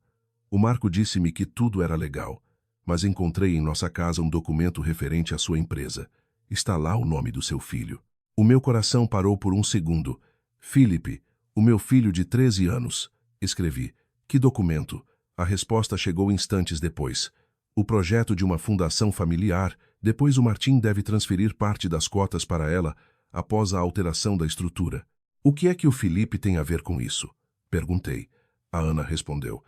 O Marco disse-me que tudo era legal, mas encontrei em nossa casa um documento referente à sua empresa. Está lá o nome do seu filho. O meu coração parou por um segundo. Felipe, o meu filho de 13 anos. Escrevi. Que documento? A resposta chegou instantes depois. O projeto de uma fundação familiar. Depois o Martim deve transferir parte das cotas para ela após a alteração da estrutura. O que é que o Felipe tem a ver com isso? Perguntei. A Ana respondeu.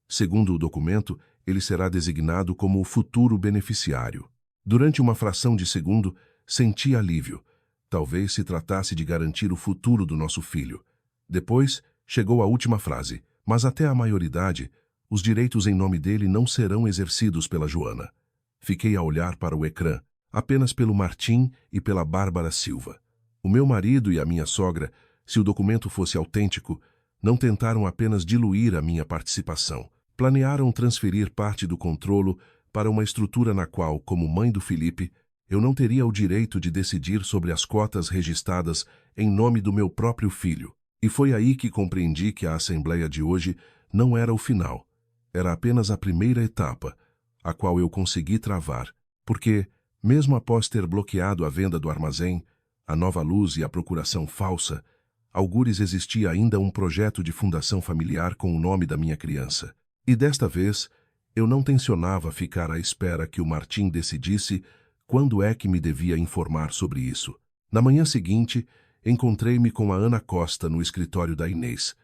Segundo o documento, ele será designado como o futuro beneficiário. Durante uma fração de segundo, senti alívio. Talvez se tratasse de garantir o futuro do nosso filho. Depois, chegou a última frase. Mas até a maioridade, os direitos em nome dele não serão exercidos pela Joana. Fiquei a olhar para o ecrã, apenas pelo Martim e pela Bárbara Silva. O meu marido e a minha sogra, se o documento fosse autêntico, não tentaram apenas diluir a minha participação. Planearam transferir parte do controlo para uma estrutura na qual, como mãe do Felipe, eu não teria o direito de decidir sobre as cotas registradas em nome do meu próprio filho. E foi aí que compreendi que a Assembleia de hoje não era o final. Era apenas a primeira etapa, a qual eu consegui travar, porque, mesmo após ter bloqueado a venda do armazém, a Nova Luz e a procuração falsa, algures existia ainda um projeto de fundação familiar com o nome da minha criança. E desta vez, eu não tencionava ficar à espera que o Martim decidisse quando é que me devia informar sobre isso. Na manhã seguinte, encontrei-me com a Ana Costa no escritório da Inês.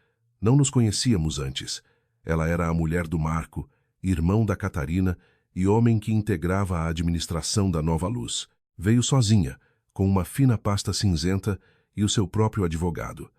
Não nos conhecíamos antes. Ela era a mulher do Marco, irmão da Catarina e homem que integrava a administração da Nova Luz. Veio sozinha, com uma fina pasta cinzenta e o seu próprio advogado.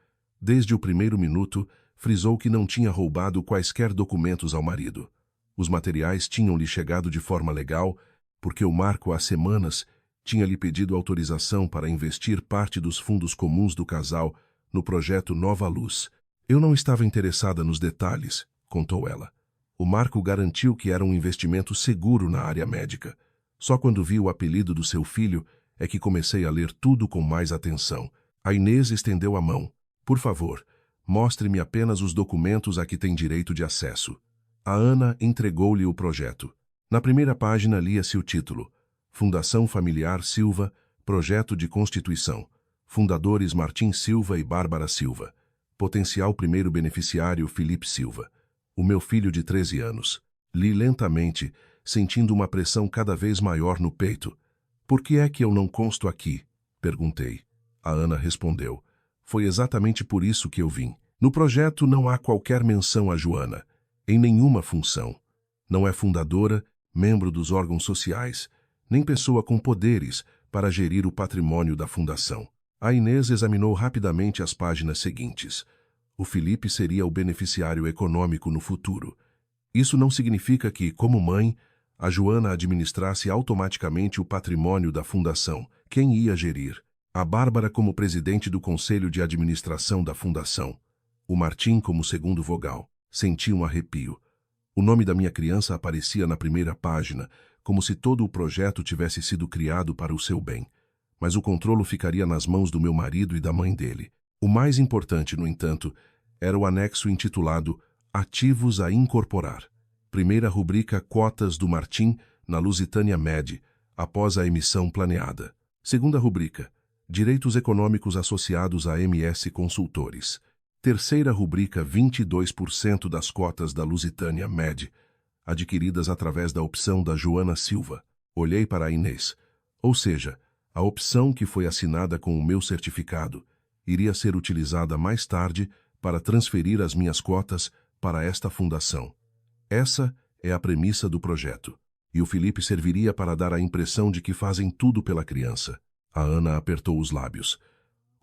Desde o primeiro minuto, frisou que não tinha roubado quaisquer documentos ao marido. Os materiais tinham-lhe chegado de forma legal, porque o Marco há semanas tinha lhe pedido autorização para investir parte dos fundos comuns do casal no projeto Nova Luz. Eu não estava interessada nos detalhes, contou ela. O Marco garantiu que era um investimento seguro na área médica. Só quando vi o apelido do seu filho é que comecei a ler tudo com mais atenção. A Inês estendeu a mão. Por favor, mostre-me apenas os documentos a que tem direito de acesso. A Ana entregou-lhe o projeto. Na primeira página lia-se o título: Fundação Familiar Silva, Projeto de Constituição. Fundadores Martim Silva e Bárbara Silva. Potencial primeiro beneficiário Felipe Silva. O meu filho de 13 anos. Li lentamente, sentindo uma pressão cada vez maior no peito. Por que é que eu não consto aqui? Perguntei. A Ana respondeu. Foi exatamente por isso que eu vim. No projeto não há qualquer menção a Joana, em nenhuma função. Não é fundadora, membro dos órgãos sociais, nem pessoa com poderes para gerir o patrimônio da fundação. A Inês examinou rapidamente as páginas seguintes. O Felipe seria o beneficiário econômico no futuro. Isso não significa que, como mãe, a Joana administrasse automaticamente o patrimônio da fundação. Quem ia gerir? A Bárbara como presidente do conselho de administração da fundação. O Martim como segundo vogal. Senti um arrepio. O nome da minha criança aparecia na primeira página, como se todo o projeto tivesse sido criado para o seu bem. Mas o controlo ficaria nas mãos do meu marido e da mãe dele. O mais importante, no entanto, era o anexo intitulado Ativos a Incorporar. Primeira rubrica Cotas do Martim na Lusitânia Med, após a emissão planeada. Segunda rubrica Direitos Econômicos Associados a MS Consultores. Terceira rubrica 22% das cotas da Lusitânia Med, adquiridas através da opção da Joana Silva. Olhei para a Inês. Ou seja, a opção que foi assinada com o meu certificado iria ser utilizada mais tarde para transferir as minhas cotas para esta fundação. Essa é a premissa do projeto. E o Felipe serviria para dar a impressão de que fazem tudo pela criança. A Ana apertou os lábios.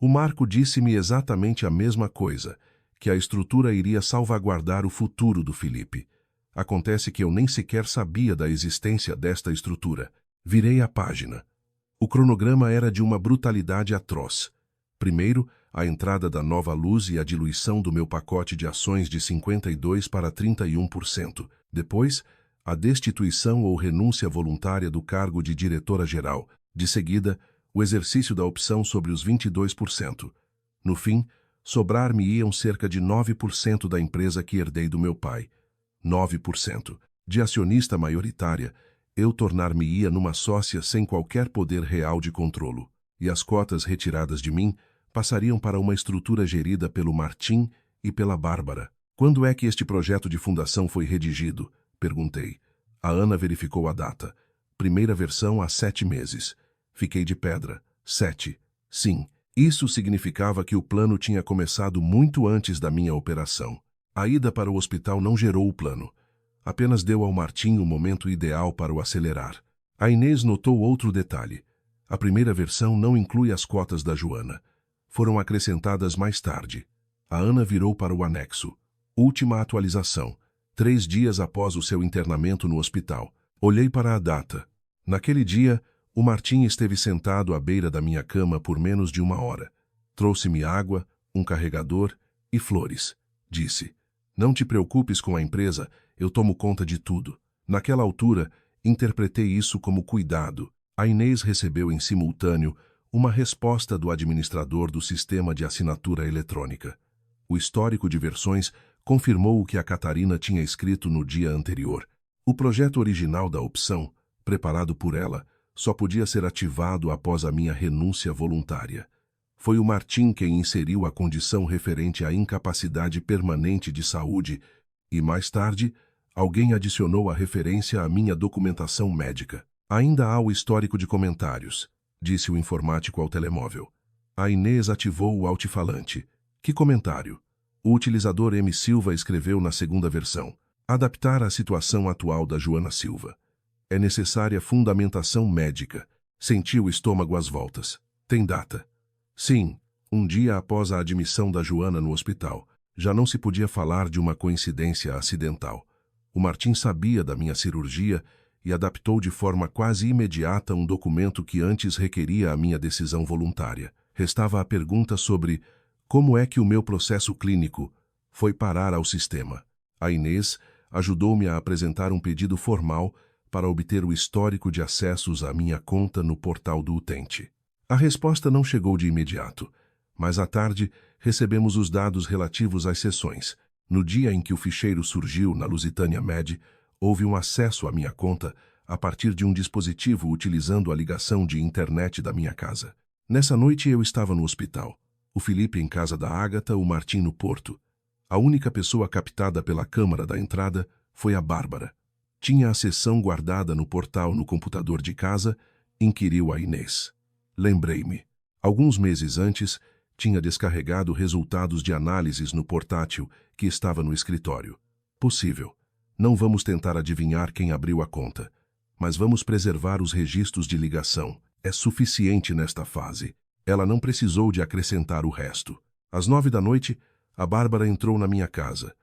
O Marco disse-me exatamente a mesma coisa, que a estrutura iria salvaguardar o futuro do Felipe. Acontece que eu nem sequer sabia da existência desta estrutura. Virei a página. O cronograma era de uma brutalidade atroz. Primeiro, a entrada da nova luz e a diluição do meu pacote de ações de 52% para 31%. Depois, a destituição ou renúncia voluntária do cargo de diretora-geral. De seguida, o exercício da opção sobre os 22%. No fim, sobrar-me-iam cerca de 9% da empresa que herdei do meu pai. 9%. De acionista maioritária, eu tornar-me-ia numa sócia sem qualquer poder real de controlo. E as cotas retiradas de mim passariam para uma estrutura gerida pelo Martim e pela Bárbara. Quando é que este projeto de fundação foi redigido? Perguntei. A Ana verificou a data. Primeira versão há 7 meses. Fiquei de pedra. 7. Sim. Isso significava que o plano tinha começado muito antes da minha operação. A ida para o hospital não gerou o plano. Apenas deu ao Martim o momento ideal para o acelerar. A Inês notou outro detalhe. A primeira versão não inclui as cotas da Joana. Foram acrescentadas mais tarde. A Ana virou para o anexo. Última atualização. 3 dias após o seu internamento no hospital. Olhei para a data. Naquele dia, o Martim esteve sentado à beira da minha cama por menos de 1 hora. Trouxe-me água, um carregador e flores. Disse, não te preocupes com a empresa, eu tomo conta de tudo. Naquela altura, interpretei isso como cuidado. A Inês recebeu em simultâneo uma resposta do administrador do sistema de assinatura eletrônica. O histórico de versões confirmou o que a Catarina tinha escrito no dia anterior. O projeto original da opção, preparado por ela, só podia ser ativado após a minha renúncia voluntária. Foi o Martim quem inseriu a condição referente à incapacidade permanente de saúde e, mais tarde, alguém adicionou a referência à minha documentação médica. Ainda há o histórico de comentários, disse o informático ao telemóvel. A Inês ativou o altifalante. Que comentário? O utilizador M. Silva escreveu na segunda versão. Adaptar à situação atual da Joana Silva. É necessária fundamentação médica. Senti o estômago às voltas. Tem data? Sim, um dia após a admissão da Joana no hospital. Já não se podia falar de uma coincidência acidental. O Martim sabia da minha cirurgia e adaptou de forma quase imediata um documento que antes requeria a minha decisão voluntária. Restava a pergunta sobre como é que o meu processo clínico foi parar ao sistema. A Inês ajudou-me a apresentar um pedido formal para obter o histórico de acessos à minha conta no portal do utente. A resposta não chegou de imediato, mas à tarde recebemos os dados relativos às sessões. No dia em que o ficheiro surgiu na Lusitânia Med, houve um acesso à minha conta a partir de um dispositivo utilizando a ligação de internet da minha casa. Nessa noite eu estava no hospital. O Felipe em casa da Ágata, o Martim no porto. A única pessoa captada pela câmara da entrada foi a Bárbara. Tinha a sessão guardada no portal no computador de casa, inquiriu a Inês. Lembrei-me. Alguns meses antes, tinha descarregado resultados de análises no portátil que estava no escritório. Possível. Não vamos tentar adivinhar quem abriu a conta, mas vamos preservar os registros de ligação. É suficiente nesta fase. Ela não precisou de acrescentar o resto. Às 9 da noite, a Bárbara entrou na minha casa.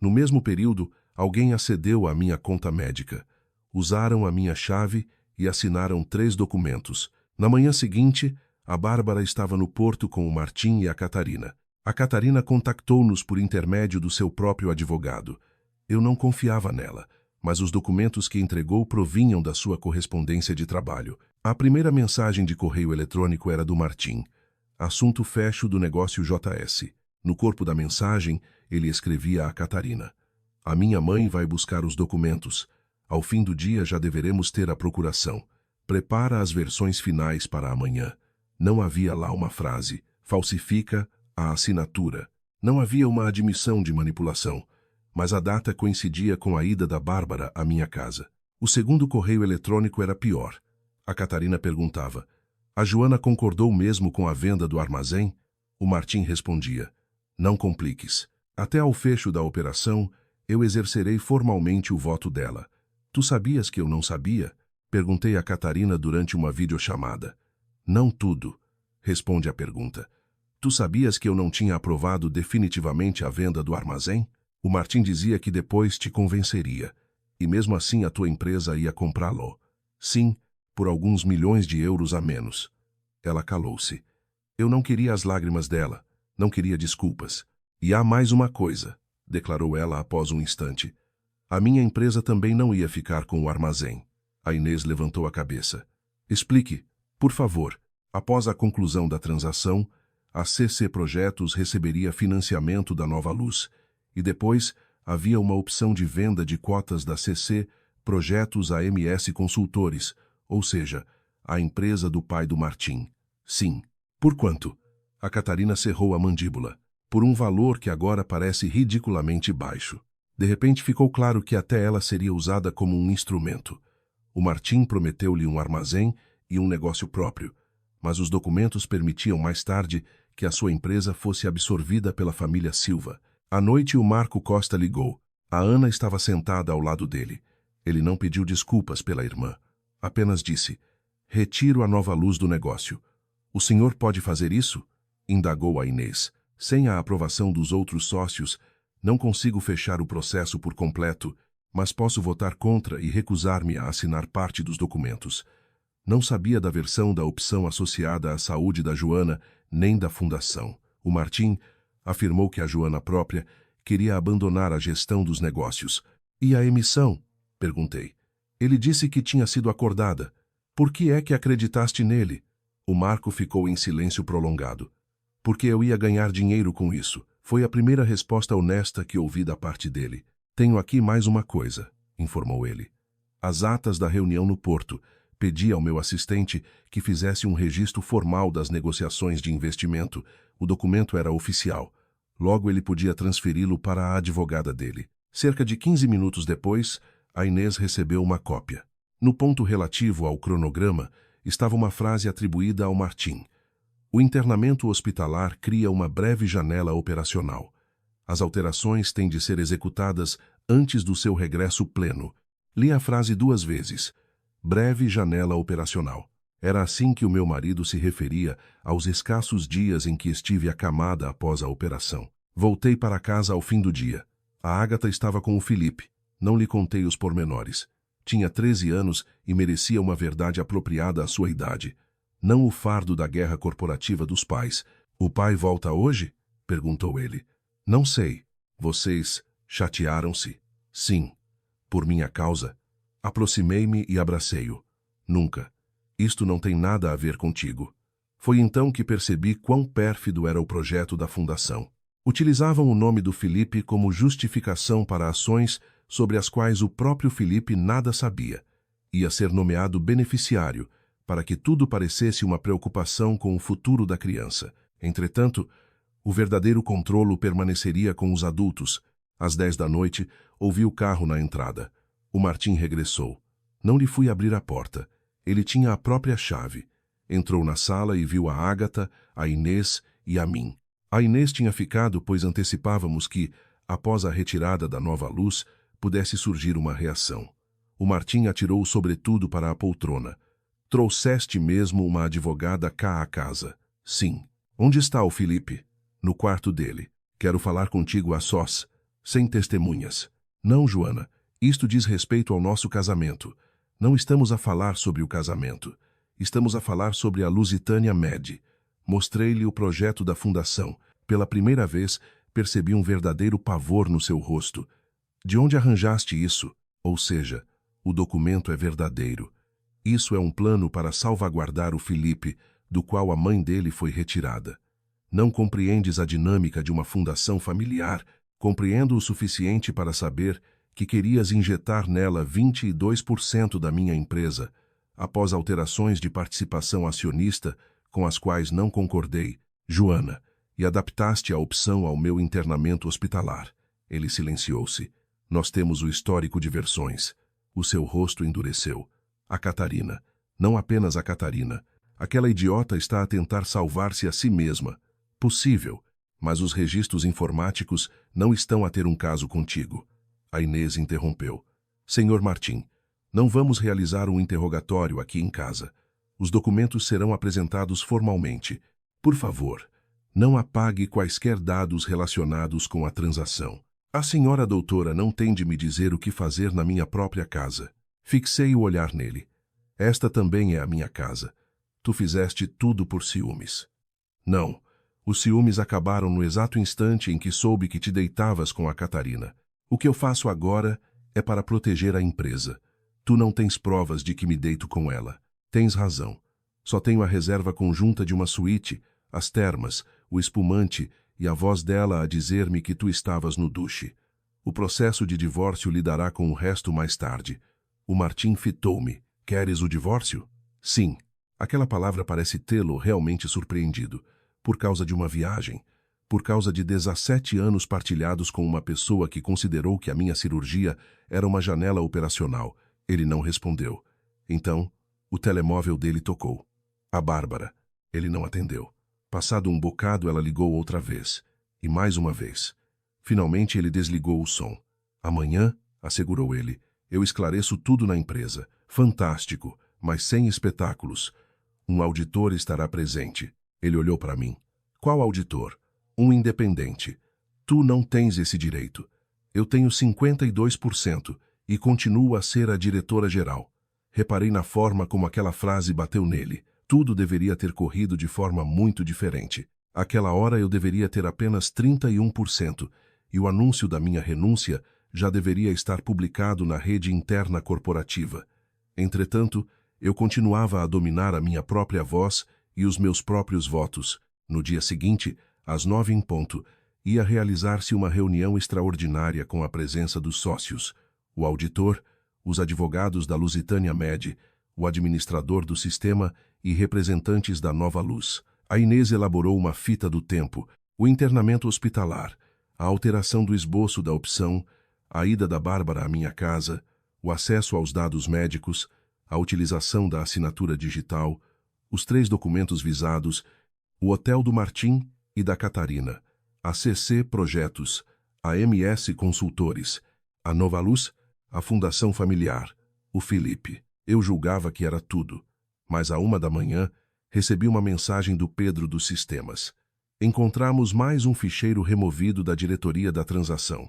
No mesmo período, alguém acedeu à minha conta médica. Usaram a minha chave e assinaram 3 documentos. Na manhã seguinte, a Bárbara estava no porto com o Martim e a Catarina. A Catarina contactou-nos por intermédio do seu próprio advogado. Eu não confiava nela, mas os documentos que entregou provinham da sua correspondência de trabalho. A primeira mensagem de correio eletrônico era do Martim. Assunto fecho do negócio JS. No corpo da mensagem, ele escrevia a Catarina. A minha mãe vai buscar os documentos. Ao fim do dia já deveremos ter a procuração. Prepara as versões finais para amanhã. Não havia lá uma frase. Falsifica a assinatura. Não havia uma admissão de manipulação. Mas a data coincidia com a ida da Bárbara à minha casa. O segundo correio eletrônico era pior. A Catarina perguntava, a Joana concordou mesmo com a venda do armazém? O Martim respondia, não compliques. Até ao fecho da operação, eu exercerei formalmente o voto dela. Tu sabias que eu não sabia? Perguntei a Catarina durante uma videochamada. Não tudo, responde a pergunta. Tu sabias que eu não tinha aprovado definitivamente a venda do armazém? O Martim dizia que depois te convenceria. E mesmo assim a tua empresa ia comprá-lo. Sim, por alguns milhões de euros a menos. Ela calou-se. Eu não queria as lágrimas dela. Não queria desculpas. E há mais uma coisa, declarou ela após um instante. A minha empresa também não ia ficar com o armazém. A Inês levantou a cabeça. Explique, por favor. Após a conclusão da transação, a CC Projetos receberia financiamento da Nova Luz. E depois, havia uma opção de venda de cotas da CC Projetos a MS Consultores, ou seja, a empresa do pai do Martim. Sim. Por quanto? A Catarina cerrou a mandíbula. Por um valor que agora parece ridiculamente baixo. De repente ficou claro que até ela seria usada como um instrumento. O Martim prometeu-lhe um armazém e um negócio próprio, mas os documentos permitiam mais tarde que a sua empresa fosse absorvida pela família Silva. À noite o Marco Costa ligou. A Ana estava sentada ao lado dele. Ele não pediu desculpas pela irmã. Apenas disse, retiro a Nova Luz do negócio. O senhor pode fazer isso? Indagou a Inês. Sem a aprovação dos outros sócios, não consigo fechar o processo por completo, mas posso votar contra e recusar-me a assinar parte dos documentos. Não sabia da versão da opção associada à saúde da Joana, nem da fundação. O Martim afirmou que a Joana própria queria abandonar a gestão dos negócios. E a emissão? Perguntei. Ele disse que tinha sido acordada. Por que é que acreditaste nele? O Marco ficou em silêncio prolongado. Porque eu ia ganhar dinheiro com isso. Foi a primeira resposta honesta que ouvi da parte dele. Tenho aqui mais uma coisa, informou ele. As atas da reunião no Porto. Pedi ao meu assistente que fizesse um registro formal das negociações de investimento. O documento era oficial. Logo ele podia transferi-lo para a advogada dele. Cerca de 15 minutos depois, a Inês recebeu uma cópia. No ponto relativo ao cronograma, estava uma frase atribuída ao Martim. O internamento hospitalar cria uma breve janela operacional. As alterações têm de ser executadas antes do seu regresso pleno. Li a frase 2 vezes. Breve janela operacional. Era assim que o meu marido se referia aos escassos dias em que estive acamada após a operação. Voltei para casa ao fim do dia. A Ágata estava com o Felipe. Não lhe contei os pormenores. Tinha 13 anos e merecia uma verdade apropriada à sua idade. Não o fardo da guerra corporativa dos pais. O pai volta hoje? Perguntou ele. Não sei. Vocês chatearam-se? Sim. Por minha causa. Aproximei-me e abracei-o. Nunca. Isto não tem nada a ver contigo. Foi então que percebi quão pérfido era o projeto da fundação. Utilizavam o nome do Felipe como justificação para ações sobre as quais o próprio Felipe nada sabia. Ia ser nomeado beneficiário, para que tudo parecesse uma preocupação com o futuro da criança. Entretanto, o verdadeiro controlo permaneceria com os adultos. Às 10 da noite, ouvi o carro na entrada. O Martim regressou. Não lhe fui abrir a porta. Ele tinha a própria chave. Entrou na sala e viu a Ágata, a Inês e a mim. A Inês tinha ficado, pois antecipávamos que, após a retirada da Nova Luz, pudesse surgir uma reação. O Martim atirou o sobretudo para a poltrona. Trouxeste mesmo uma advogada cá à casa? Sim. Onde está o Felipe? No quarto dele. Quero falar contigo a sós, sem testemunhas. Não, Joana. Isto diz respeito ao nosso casamento. Não estamos a falar sobre o casamento. Estamos a falar sobre a Lusitânia Med. Mostrei-lhe o projeto da fundação. Pela primeira vez, percebi um verdadeiro pavor no seu rosto. De onde arranjaste isso? Ou seja, o documento é verdadeiro. Isso é um plano para salvaguardar o Felipe, do qual a mãe dele foi retirada. Não compreendes a dinâmica de uma fundação familiar. Compreendo o suficiente para saber que querias injetar nela 22% da minha empresa, após alterações de participação acionista com as quais não concordei, Joana, e adaptaste a opção ao meu internamento hospitalar. Ele silenciou-se. Nós temos o histórico de versões. O seu rosto endureceu. A Catarina. Não apenas a Catarina. Aquela idiota está a tentar salvar-se a si mesma. Possível, mas os registros informáticos não estão a ter um caso contigo. A Inês interrompeu. Senhor Martim, Não vamos realizar um interrogatório aqui em casa. Os documentos serão apresentados formalmente. Por favor, não apague quaisquer dados relacionados com a transação. A senhora doutora não tem de me dizer o que fazer na minha própria casa. Fixei o olhar nele. Esta também é a minha casa. Tu fizeste tudo por ciúmes. Não. Os ciúmes acabaram no exato instante em que soube que te deitavas com a Catarina. O que eu faço agora é para proteger a empresa. Tu não tens provas de que me deito com ela. Tens razão. Só tenho a reserva conjunta de uma suíte, as termas, o espumante e a voz dela a dizer-me que tu estavas no duche. O processo de divórcio lidará com o resto mais tarde. O Martim fitou-me. Queres o divórcio? Sim. Aquela palavra parece tê-lo realmente surpreendido. Por causa de uma viagem. Por causa de 17 anos partilhados com uma pessoa que considerou que a minha cirurgia era uma janela operacional. Ele não respondeu. Então, o telemóvel dele tocou. A Bárbara. Ele não atendeu. Passado um bocado, ela ligou outra vez. E mais uma vez. Finalmente, ele desligou o som. Amanhã, assegurou ele, eu esclareço tudo na empresa. Fantástico, mas sem espetáculos. Um auditor estará presente. Ele olhou para mim. Qual auditor? Um independente. Tu não tens esse direito. Eu tenho 52% e continuo a ser a diretora-geral. Reparei na forma como aquela frase bateu nele. Tudo deveria ter corrido de forma muito diferente. Aquela hora eu deveria ter apenas 31% e o anúncio da minha renúncia já deveria estar publicado na rede interna corporativa. Entretanto, eu continuava a dominar a minha própria voz e os meus próprios votos. No dia seguinte, às 9 em ponto, ia realizar-se uma reunião extraordinária com a presença dos sócios, o auditor, os advogados da Lusitânia Med, o administrador do sistema e representantes da Nova Luz. A Inês elaborou uma fita do tempo, o internamento hospitalar, a alteração do esboço da opção, a ida da Bárbara à minha casa, o acesso aos dados médicos, a utilização da assinatura digital, os 3 documentos visados, o Hotel do Martim e da Catarina, a CC Projetos, a MS Consultores, a Nova Luz, a Fundação Familiar, o Felipe. Eu julgava que era tudo, mas à 1 da manhã recebi uma mensagem do Pedro dos Sistemas. Encontramos mais um ficheiro removido da diretoria da transação.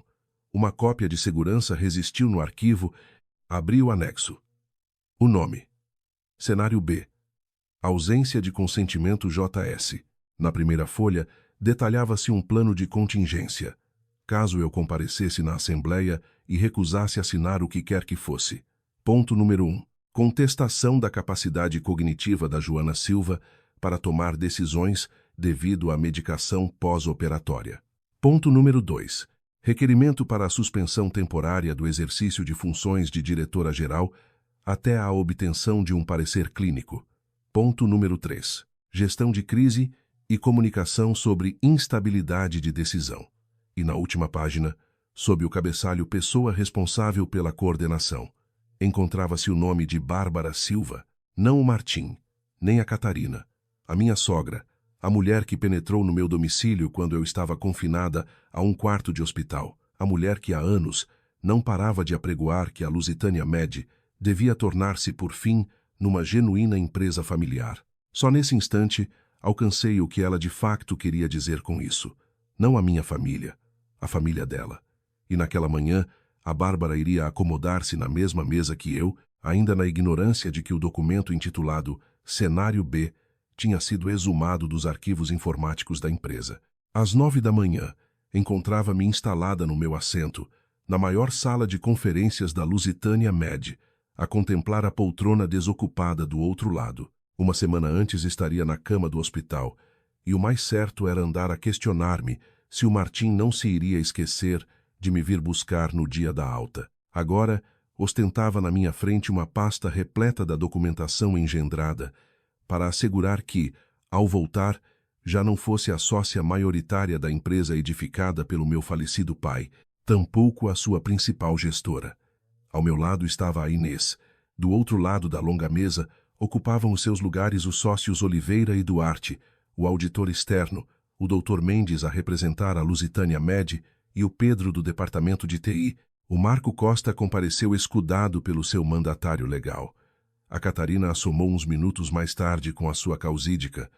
Uma cópia de segurança resistiu no arquivo, abri o anexo. O nome. Cenário B. Ausência de consentimento JS. Na primeira folha, detalhava-se um plano de contingência, caso eu comparecesse na Assembleia e recusasse assinar o que quer que fosse. Ponto número 1. Contestação da capacidade cognitiva da Joana Silva para tomar decisões devido à medicação pós-operatória. Ponto número 2. Requerimento para a suspensão temporária do exercício de funções de diretora-geral até a obtenção de um parecer clínico. Ponto número 3. Gestão de crise e comunicação sobre instabilidade de decisão. E na última página, sob o cabeçalho Pessoa responsável pela coordenação, encontrava-se o nome de Bárbara Silva, não o Martim, nem a Catarina, a minha sogra, a mulher que penetrou no meu domicílio quando eu estava confinada a um quarto de hospital, a mulher que há anos não parava de apregoar que a Lusitânia Med devia tornar-se, por fim, numa genuína empresa familiar. Só nesse instante, alcancei o que ela de facto queria dizer com isso. Não a minha família, a família dela. E naquela manhã, a Bárbara iria acomodar-se na mesma mesa que eu, ainda na ignorância de que o documento intitulado Cenário B tinha sido exumado dos arquivos informáticos da empresa. Às 9 da manhã, encontrava-me instalada no meu assento, na maior sala de conferências da Lusitânia Med, a contemplar a poltrona desocupada do outro lado. Uma semana antes estaria na cama do hospital, e o mais certo era andar a questionar-me se o Martim não se iria esquecer de me vir buscar no dia da alta. Agora, ostentava na minha frente uma pasta repleta da documentação engendrada, para assegurar que, ao voltar, já não fosse a sócia maioritária da empresa edificada pelo meu falecido pai, tampouco a sua principal gestora. Ao meu lado estava a Inês. Do outro lado da longa mesa, ocupavam os seus lugares os sócios Oliveira e Duarte, o auditor externo, o Dr. Mendes a representar a Lusitânia Med e o Pedro do departamento de TI, O Marco Costa compareceu escudado pelo seu mandatário legal. A Catarina assomou uns minutos mais tarde com a sua causídica.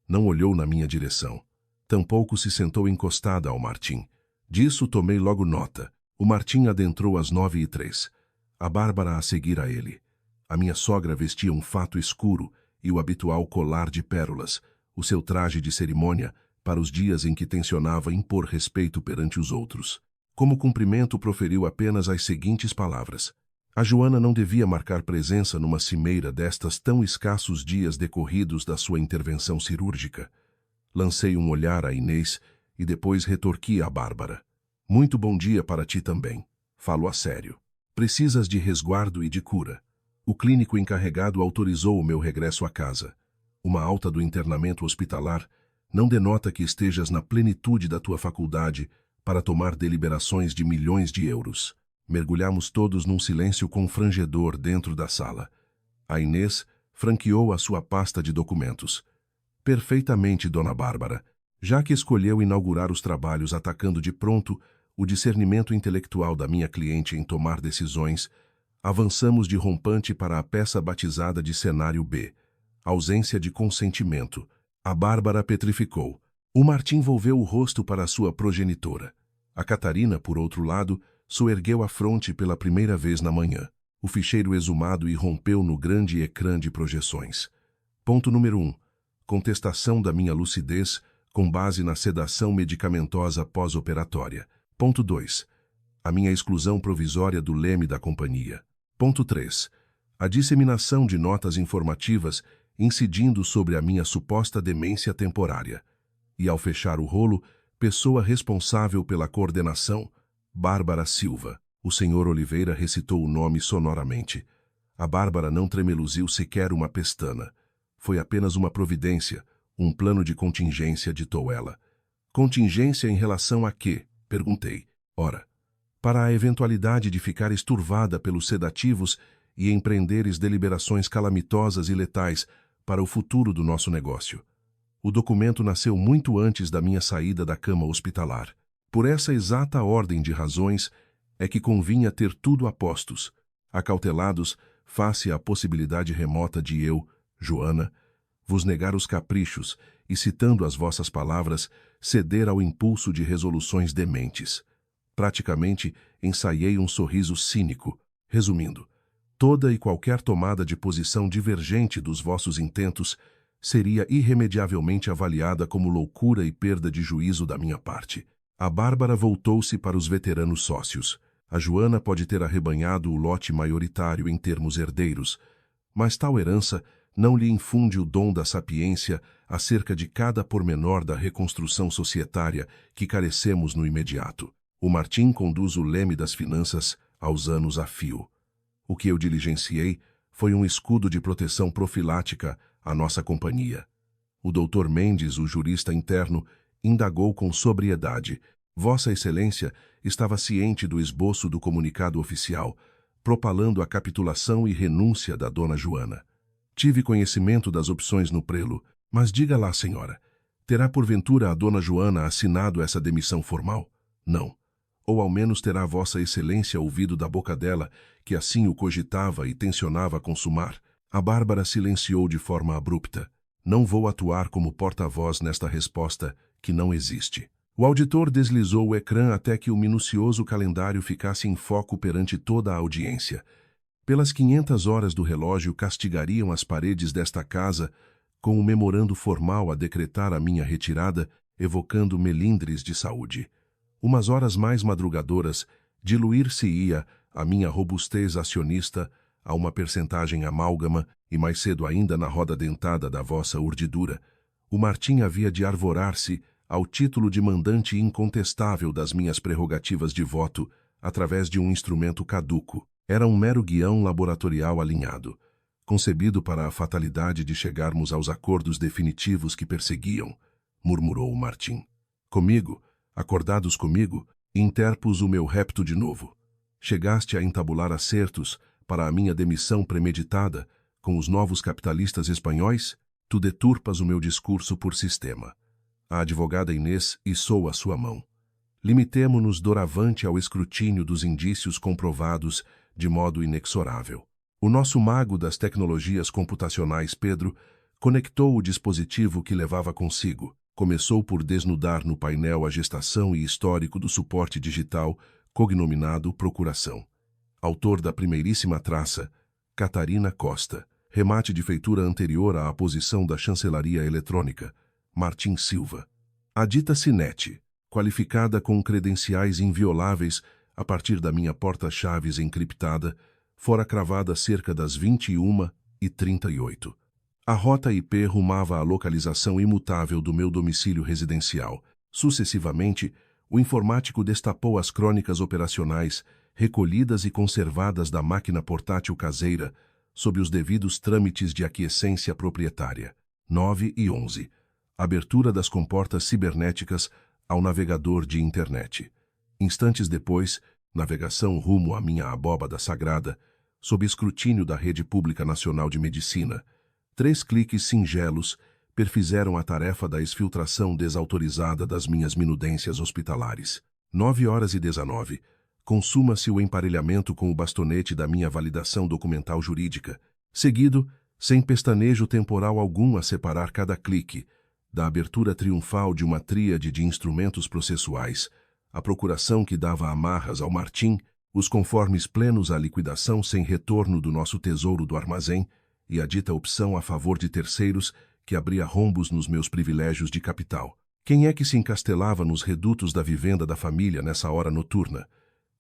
Não olhou na minha direção. Tampouco se sentou encostada ao Martim. Disso tomei logo nota. O Martim adentrou às 9h03. A Bárbara a seguir a ele. A minha sogra vestia um fato escuro e o habitual colar de pérolas, o seu traje de cerimônia, para os dias em que tencionava impor respeito perante os outros. Como cumprimento, proferiu apenas as seguintes palavras. A Joana não devia marcar presença numa cimeira destas tão escassos dias decorridos da sua intervenção cirúrgica. Lancei um olhar a Inês e depois retorqui a Bárbara. Muito bom dia para ti também. Falo a sério. Precisas de resguardo e de cura. O clínico encarregado autorizou o meu regresso à casa. Uma alta do internamento hospitalar não denota que estejas na plenitude da tua faculdade para tomar deliberações de milhões de euros. Mergulhamos todos num silêncio confrangedor dentro da sala. A Inês franqueou a sua pasta de documentos. Perfeitamente, dona Bárbara, já que escolheu inaugurar os trabalhos atacando de pronto o discernimento intelectual da minha cliente em tomar decisões, avançamos de rompante para a peça batizada de cenário B, ausência de consentimento. A Bárbara petrificou. O Martim volveu o rosto para a sua progenitora. A Catarina, por outro lado, soergueu a fronte pela primeira vez na manhã. O ficheiro exumado irrompeu no grande ecrã de projeções. Ponto número 1. Contestação da minha lucidez com base na sedação medicamentosa pós-operatória. Ponto 2. A minha exclusão provisória do leme da companhia. Ponto 3. A disseminação de notas informativas incidindo sobre a minha suposta demência temporária. E ao fechar o rolo, pessoa responsável pela coordenação, Bárbara Silva. O senhor Oliveira recitou o nome sonoramente. A Bárbara não tremeluziu sequer uma pestana. Foi apenas uma providência, um plano de contingência, ditou ela. Contingência em relação a quê? Perguntei. Ora, para a eventualidade de ficar esturvada pelos sedativos e empreenderes deliberações calamitosas e letais para o futuro do nosso negócio. O documento nasceu muito antes da minha saída da cama hospitalar. Por essa exata ordem de razões é que convinha ter tudo a postos, acautelados face à possibilidade remota de eu, Joana, vos negar os caprichos e, citando as vossas palavras, ceder ao impulso de resoluções dementes. Praticamente ensaiei um sorriso cínico, resumindo, toda e qualquer tomada de posição divergente dos vossos intentos seria irremediavelmente avaliada como loucura e perda de juízo da minha parte. A Bárbara voltou-se para os veteranos sócios. A Joana pode ter arrebanhado o lote maioritário em termos herdeiros, mas tal herança não lhe infunde o dom da sapiência acerca de cada pormenor da reconstrução societária que carecemos no imediato. O Martim conduz o leme das finanças aos anos a fio. O que eu diligenciei foi um escudo de proteção profilática à nossa companhia. O Dr. Mendes, o jurista interno, indagou com sobriedade. Vossa Excelência estava ciente do esboço do comunicado oficial, propalando a capitulação e renúncia da dona Joana. Tive conhecimento das opções no prelo, mas diga lá, senhora, terá porventura a dona Joana assinado essa demissão formal? Não. Ou ao menos terá Vossa Excelência ouvido da boca dela que assim o cogitava e tencionava consumar? A Bárbara silenciou de forma abrupta. Não vou atuar como porta-voz nesta resposta que não existe. O auditor deslizou o ecrã até que o minucioso calendário ficasse em foco perante toda a audiência. Pelas 500 horas do relógio castigariam as paredes desta casa com um memorando formal a decretar a minha retirada, evocando melindres de saúde. Umas horas mais madrugadoras, diluir-se-ia a minha robustez acionista a uma percentagem amálgama e mais cedo ainda na roda dentada da vossa urdidura. O Martim havia de arvorar-se ao título de mandante incontestável das minhas prerrogativas de voto através de um instrumento caduco. Era um mero guião laboratorial alinhado, concebido para a fatalidade de chegarmos aos acordos definitivos que perseguiam, murmurou o Martim. Comigo, acordados comigo, interpus o meu repto de novo. Chegaste a entabular acertos para a minha demissão premeditada com os novos capitalistas espanhóis? Tu deturpas o meu discurso por sistema. A advogada Inês içou a sua mão. Limitemo-nos doravante ao escrutínio dos indícios comprovados de modo inexorável. O nosso mago das tecnologias computacionais, Pedro, conectou o dispositivo que levava consigo. Começou por desnudar no painel a gestação e histórico do suporte digital, cognominado Procuração. Autor da primeiríssima traça, Catarina Costa. Remate de feitura anterior à aposição da chancelaria eletrônica, Martim Silva. A dita Cinete, qualificada com credenciais invioláveis a partir da minha porta-chaves encriptada, fora cravada cerca das 21h38. A rota IP rumava à localização imutável do meu domicílio residencial. Sucessivamente, o informático destapou as crônicas operacionais, recolhidas e conservadas da máquina portátil caseira, sob os devidos trâmites de aquiescência proprietária. 9 e 11. Abertura das comportas cibernéticas ao navegador de internet. Instantes depois, navegação rumo à minha abóbada sagrada, sob escrutínio da Rede Pública Nacional de Medicina. 3 cliques singelos perfizeram a tarefa da exfiltração desautorizada das minhas minudências hospitalares. 9h19. Consuma-se o emparelhamento com o bastonete da minha validação documental jurídica. Seguido, sem pestanejo temporal algum a separar cada clique, da abertura triunfal de uma tríade de instrumentos processuais, a procuração que dava amarras ao Martim, os conformes plenos à liquidação sem retorno do nosso tesouro do armazém e a dita opção a favor de terceiros que abria rombos nos meus privilégios de capital. Quem é que se encastelava nos redutos da vivenda da família nessa hora noturna?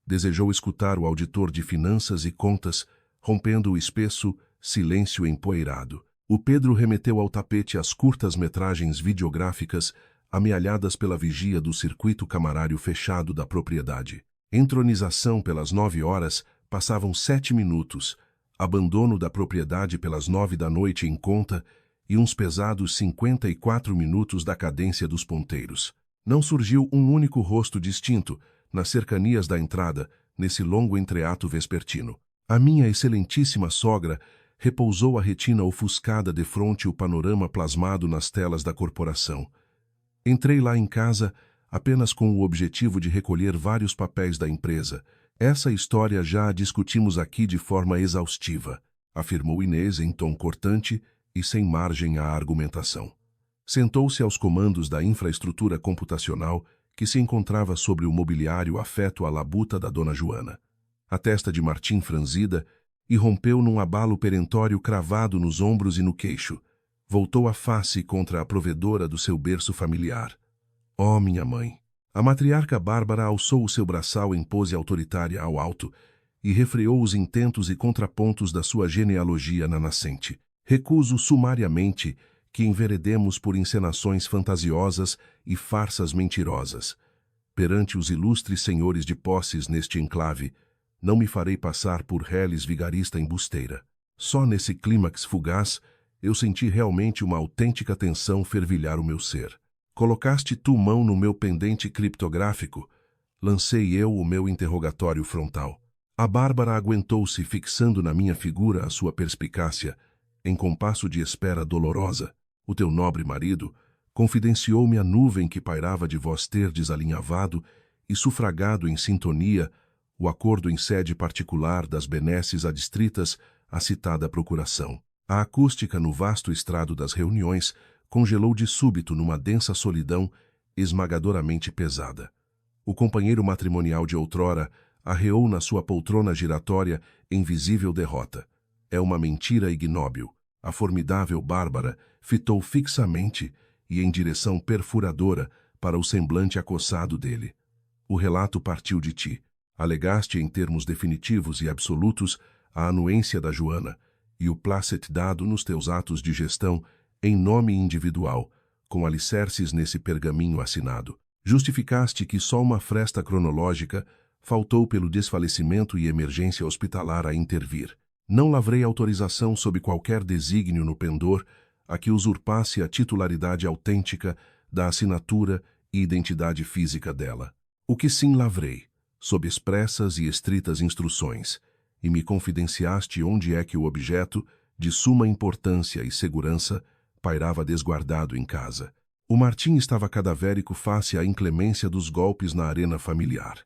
Desejou escutar o auditor de finanças e contas, rompendo o espesso silêncio empoeirado. O Pedro remeteu ao tapete as curtas metragens videográficas amealhadas pela vigia do circuito camarário fechado da propriedade. Entronização pelas 9h, passavam 7 minutos, abandono da propriedade pelas 9 da noite em conta e uns pesados 54 minutos da cadência dos ponteiros. Não surgiu um único rosto distinto nas cercanias da entrada, nesse longo entreato vespertino. A minha excelentíssima sogra repousou a retina ofuscada defronte o panorama plasmado nas telas da corporação. Entrei lá em casa apenas com o objetivo de recolher vários papéis da empresa. Essa história já a discutimos aqui de forma exaustiva, afirmou Inês em tom cortante e sem margem à argumentação. Sentou-se aos comandos da infraestrutura computacional que se encontrava sobre o mobiliário afeto à labuta da dona Joana. A testa de Martim franzida irrompeu num abalo perentório cravado nos ombros e no queixo. Voltou a face contra a provedora do seu berço familiar. Oh, minha mãe! A matriarca Bárbara alçou o seu braçal em pose autoritária ao alto e refreou os intentos e contrapontos da sua genealogia na nascente. Recuso sumariamente que enveredemos por encenações fantasiosas e farsas mentirosas. Perante os ilustres senhores de posses neste enclave, não me farei passar por reles vigarista embusteira. Só nesse clímax fugaz eu senti realmente uma autêntica tensão fervilhar o meu ser. Colocaste tu mão no meu pendente criptográfico? Lancei eu o meu interrogatório frontal. A Bárbara aguentou-se fixando na minha figura a sua perspicácia, em compasso de espera dolorosa. O teu nobre marido confidenciou-me a nuvem que pairava de vós terdes alinhavado e sufragado em sintonia o acordo em sede particular das benesses adstritas à citada procuração. A acústica no vasto estrado das reuniões congelou de súbito numa densa solidão esmagadoramente pesada. O companheiro matrimonial de outrora arreou na sua poltrona giratória em visível derrota. É uma mentira ignóbil. A formidável Bárbara fitou fixamente e em direção perfuradora para o semblante acossado dele. O relato partiu de ti. Alegaste em termos definitivos e absolutos a anuência da Joana e o placet dado nos teus atos de gestão em nome individual, com alicerces nesse pergaminho assinado. Justificaste que só uma fresta cronológica faltou pelo desfalecimento e emergência hospitalar a intervir. Não lavrei autorização sob qualquer desígnio no pendor a que usurpasse a titularidade autêntica da assinatura e identidade física dela. O que sim lavrei, sob expressas e estritas instruções, e me confidenciaste onde é que o objeto, de suma importância e segurança, pairava desguardado em casa. O Martim estava cadavérico face à inclemência dos golpes na arena familiar.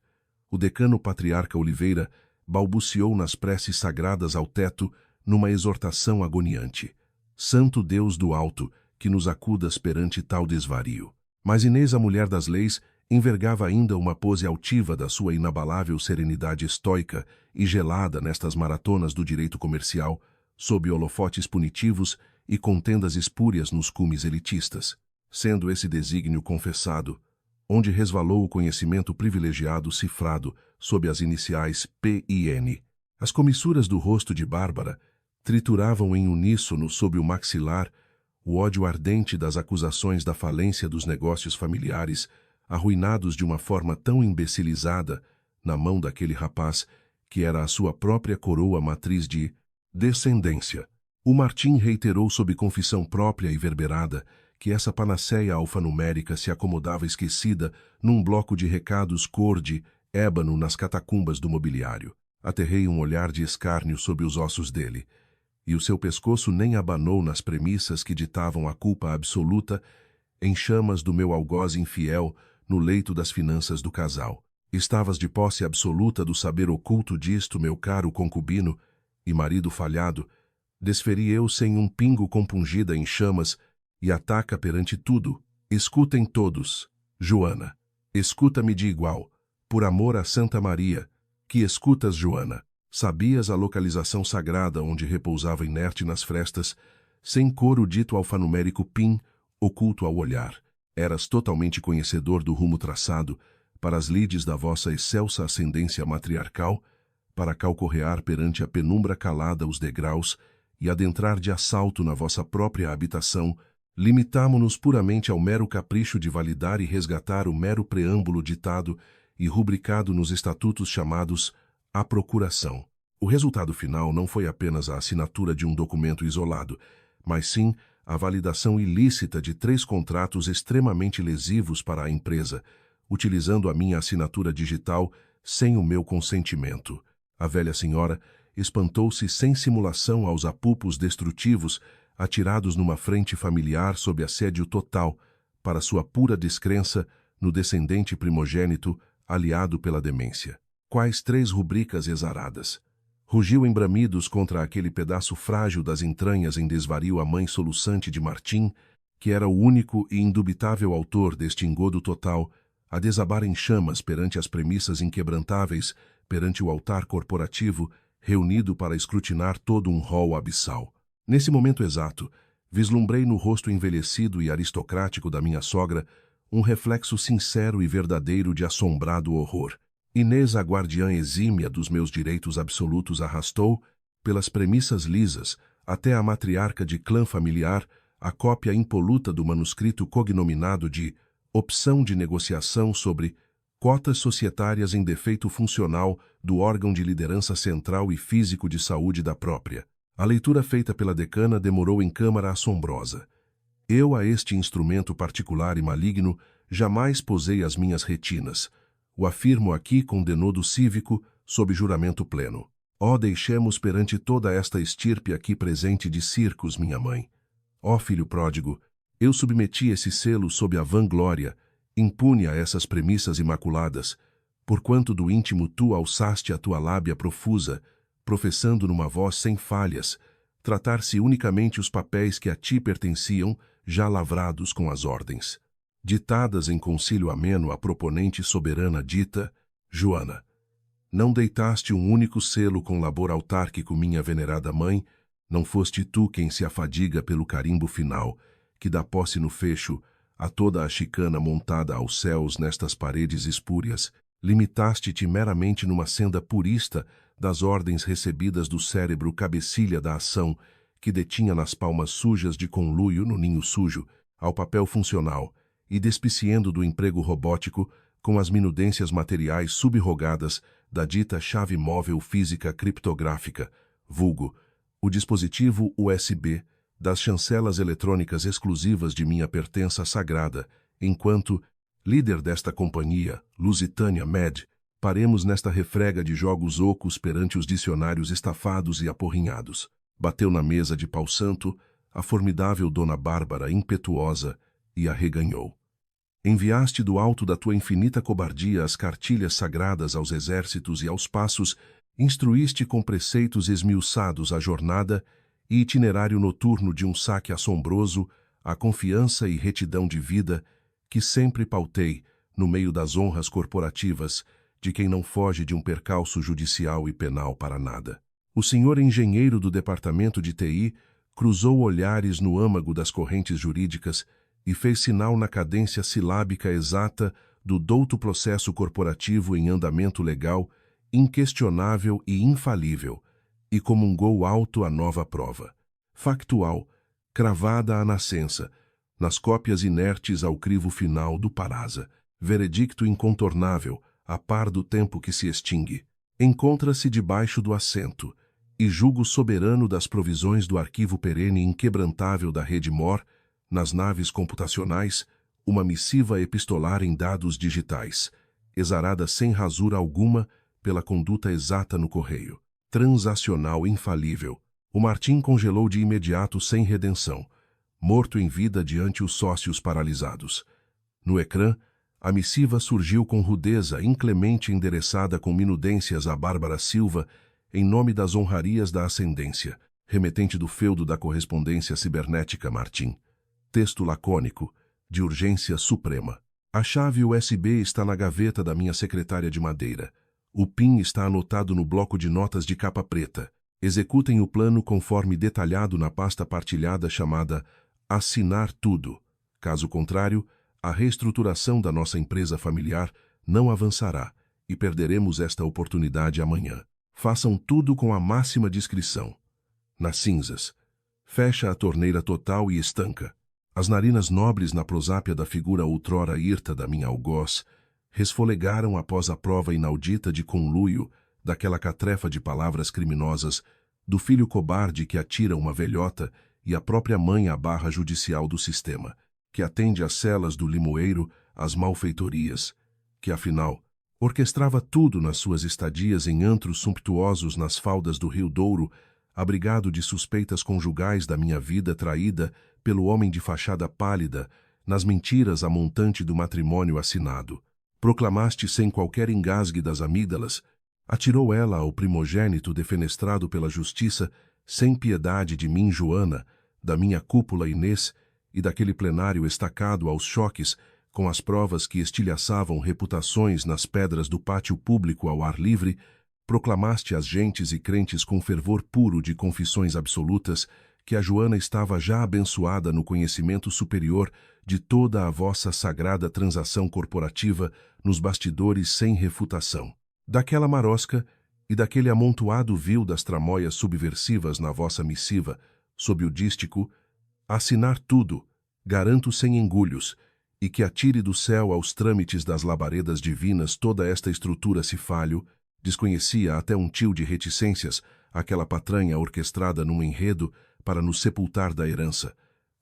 O decano patriarca Oliveira balbuciou nas preces sagradas ao teto numa exortação agoniante. Santo Deus do alto, que nos acudas perante tal desvario. Mas Inês, a mulher das leis, envergava ainda uma pose altiva da sua inabalável serenidade estoica e gelada nestas maratonas do direito comercial, sob holofotes punitivos e contendas espúrias nos cumes elitistas. Sendo esse desígnio confessado, onde resvalou o conhecimento privilegiado cifrado sob as iniciais P e N. As comissuras do rosto de Bárbara trituravam em uníssono sob o maxilar o ódio ardente das acusações da falência dos negócios familiares, arruinados de uma forma tão imbecilizada na mão daquele rapaz que era a sua própria coroa matriz de descendência. O Martim reiterou sob confissão própria e verberada que essa panaceia alfanumérica se acomodava esquecida num bloco de recados cor de ébano nas catacumbas do mobiliário. Aterrei um olhar de escárnio sobre os ossos dele, e o seu pescoço nem abanou nas premissas que ditavam a culpa absoluta em chamas do meu algoz infiel no leito das finanças do casal. Estavas de posse absoluta do saber oculto disto, meu caro concubino e marido falhado, desferi eu sem um pingo compungida em chamas, e ataca perante tudo. Escutem todos, Joana. Escuta-me de igual, por amor a Santa Maria. Que escutas, Joana? Sabias a localização sagrada onde repousava inerte nas frestas, sem cor o dito alfanumérico PIN, oculto ao olhar. Eras totalmente conhecedor do rumo traçado para as lides da vossa excelsa ascendência matriarcal, para calcorrear perante a penumbra calada os degraus e adentrar de assalto na vossa própria habitação. Limitamo-nos puramente ao mero capricho de validar e resgatar o mero preâmbulo ditado e rubricado nos estatutos chamados a procuração. O resultado final não foi apenas a assinatura de um documento isolado, mas sim a validação ilícita de 3 contratos extremamente lesivos para a empresa, utilizando a minha assinatura digital sem o meu consentimento. A velha senhora espantou-se sem simulação aos apupos destrutivos atirados numa frente familiar sob assédio total, para sua pura descrença no descendente primogênito aliado pela demência. Quais 3 rubricas exaradas! Rugiu em bramidos contra aquele pedaço frágil das entranhas em desvario a mãe soluçante de Martim, que era o único e indubitável autor deste engodo total, a desabar em chamas perante as premissas inquebrantáveis, perante o altar corporativo, reunido para escrutinar todo um rol abissal. Nesse momento exato, vislumbrei no rosto envelhecido e aristocrático da minha sogra um reflexo sincero e verdadeiro de assombrado horror. Inês, a guardiã exímia dos meus direitos absolutos, arrastou, pelas premissas lisas, até a matriarca de clã familiar, a cópia impoluta do manuscrito cognominado de Opção de Negociação sobre Cotas Societárias em Defeito Funcional do órgão de liderança central e físico de saúde da própria. A leitura feita pela decana demorou em câmara assombrosa. Eu a este instrumento particular e maligno jamais posei as minhas retinas. O afirmo aqui com denodo cívico, sob juramento pleno. Ó, deixemos perante toda esta estirpe aqui presente de circos, minha mãe. Ó, filho pródigo, eu submeti esse selo sob a vanglória, impune a essas premissas imaculadas, porquanto do íntimo tu alçaste a tua lábia profusa, professando numa voz sem falhas, tratar-se unicamente os papéis que a ti pertenciam, já lavrados com as ordens. Ditadas em concílio ameno a proponente soberana dita, Joana, não deitaste um único selo com labor autárquico, minha venerada mãe, não foste tu quem se afadiga pelo carimbo final, que dá posse no fecho a toda a chicana montada aos céus nestas paredes espúrias, limitaste-te meramente numa senda purista das ordens recebidas do cérebro cabecilha da ação, que detinha nas palmas sujas de conluio no ninho sujo, ao papel funcional, e despiciendo do emprego robótico com as minudências materiais subrogadas da dita chave móvel física criptográfica, vulgo, o dispositivo USB, das chancelas eletrônicas exclusivas de minha pertença sagrada, enquanto, líder desta companhia, Lusitânia Med, paremos nesta refrega de jogos ocos perante os dicionários estafados e aporrinhados. Bateu na mesa de pau santo a formidável Dona Bárbara impetuosa e a reganhou. Enviaste do alto da tua infinita cobardia as cartilhas sagradas aos exércitos e aos passos, instruíste com preceitos esmiuçados a jornada e itinerário noturno de um saque assombroso, a confiança e retidão de vida que sempre pautei no meio das honras corporativas de quem não foge de um percalço judicial e penal para nada. O senhor engenheiro do departamento de TI cruzou olhares no âmago das correntes jurídicas e fez sinal na cadência silábica exata do douto processo corporativo em andamento legal, inquestionável e infalível, e comungou alto a nova prova. Factual, cravada à nascença, nas cópias inertes ao crivo final do Parasa. Veredicto incontornável, a par do tempo que se extingue. Encontra-se debaixo do assento, e julgo soberano das provisões do arquivo perene inquebrantável da rede MOR, nas naves computacionais, uma missiva epistolar em dados digitais, exarada sem rasura alguma pela conduta exata no correio. Transacional infalível. O Martim congelou de imediato sem redenção, morto em vida diante os sócios paralisados. No ecrã, a missiva surgiu com rudeza inclemente endereçada com minudências a Bárbara Silva em nome das honrarias da ascendência, remetente do feudo da correspondência cibernética Martim. Texto lacônico, de urgência suprema. A chave USB está na gaveta da minha secretária de madeira. O PIN está anotado no bloco de notas de capa preta. Executem o plano conforme detalhado na pasta partilhada chamada Assinar Tudo. Caso contrário, a reestruturação da nossa empresa familiar não avançará e perderemos esta oportunidade amanhã. Façam tudo com a máxima discrição. Nas cinzas. Fecha a torneira total e estanca. As narinas nobres na prosápia da figura outrora hirta da minha algoz resfolegaram após a prova inaudita de conluio daquela catrefa de palavras criminosas do filho cobarde que atira uma velhota e a própria mãe à barra judicial do sistema, que atende às celas do limoeiro às malfeitorias, que, afinal, orquestrava tudo nas suas estadias em antros sumptuosos nas faldas do Rio Douro, abrigado de suspeitas conjugais da minha vida traída pelo homem de fachada pálida, nas mentiras a montante do matrimônio assinado. Proclamaste sem qualquer engasgue das amígdalas, atirou ela ao primogênito defenestrado pela justiça, sem piedade de mim, Joana, da minha cúpula Inês e daquele plenário estacado aos choques com as provas que estilhaçavam reputações nas pedras do pátio público ao ar livre, proclamaste às gentes e crentes com fervor puro de confissões absolutas que a Joana estava já abençoada no conhecimento superior de toda a vossa sagrada transação corporativa nos bastidores sem refutação. Daquela marosca e daquele amontoado vil das tramóias subversivas na vossa missiva, sob o dístico, assinar tudo, garanto sem engulhos, e que atire do céu aos trâmites das labaredas divinas toda esta estrutura cifalho, desconhecia até um tio de reticências aquela patranha orquestrada num enredo para nos sepultar da herança.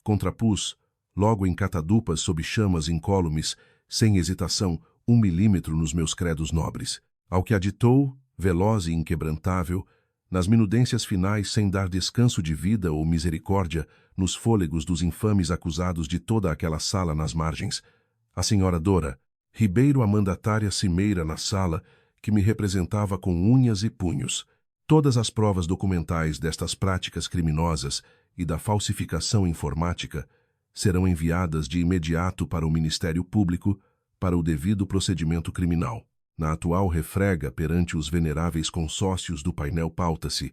Contrapus, logo em catadupas sob chamas incólumes, sem hesitação, 1 milímetro nos meus credos nobres. Ao que aditou, veloz e inquebrantável, nas minudências finais sem dar descanso de vida ou misericórdia nos fôlegos dos infames acusados de toda aquela sala nas margens, a senhora Dora, Ribeiro a mandatária cimeira na sala, que me representava com unhas e punhos. Todas as provas documentais destas práticas criminosas e da falsificação informática serão enviadas de imediato para o Ministério Público para o devido procedimento criminal. Na atual refrega perante os veneráveis consórcios do painel pauta-se: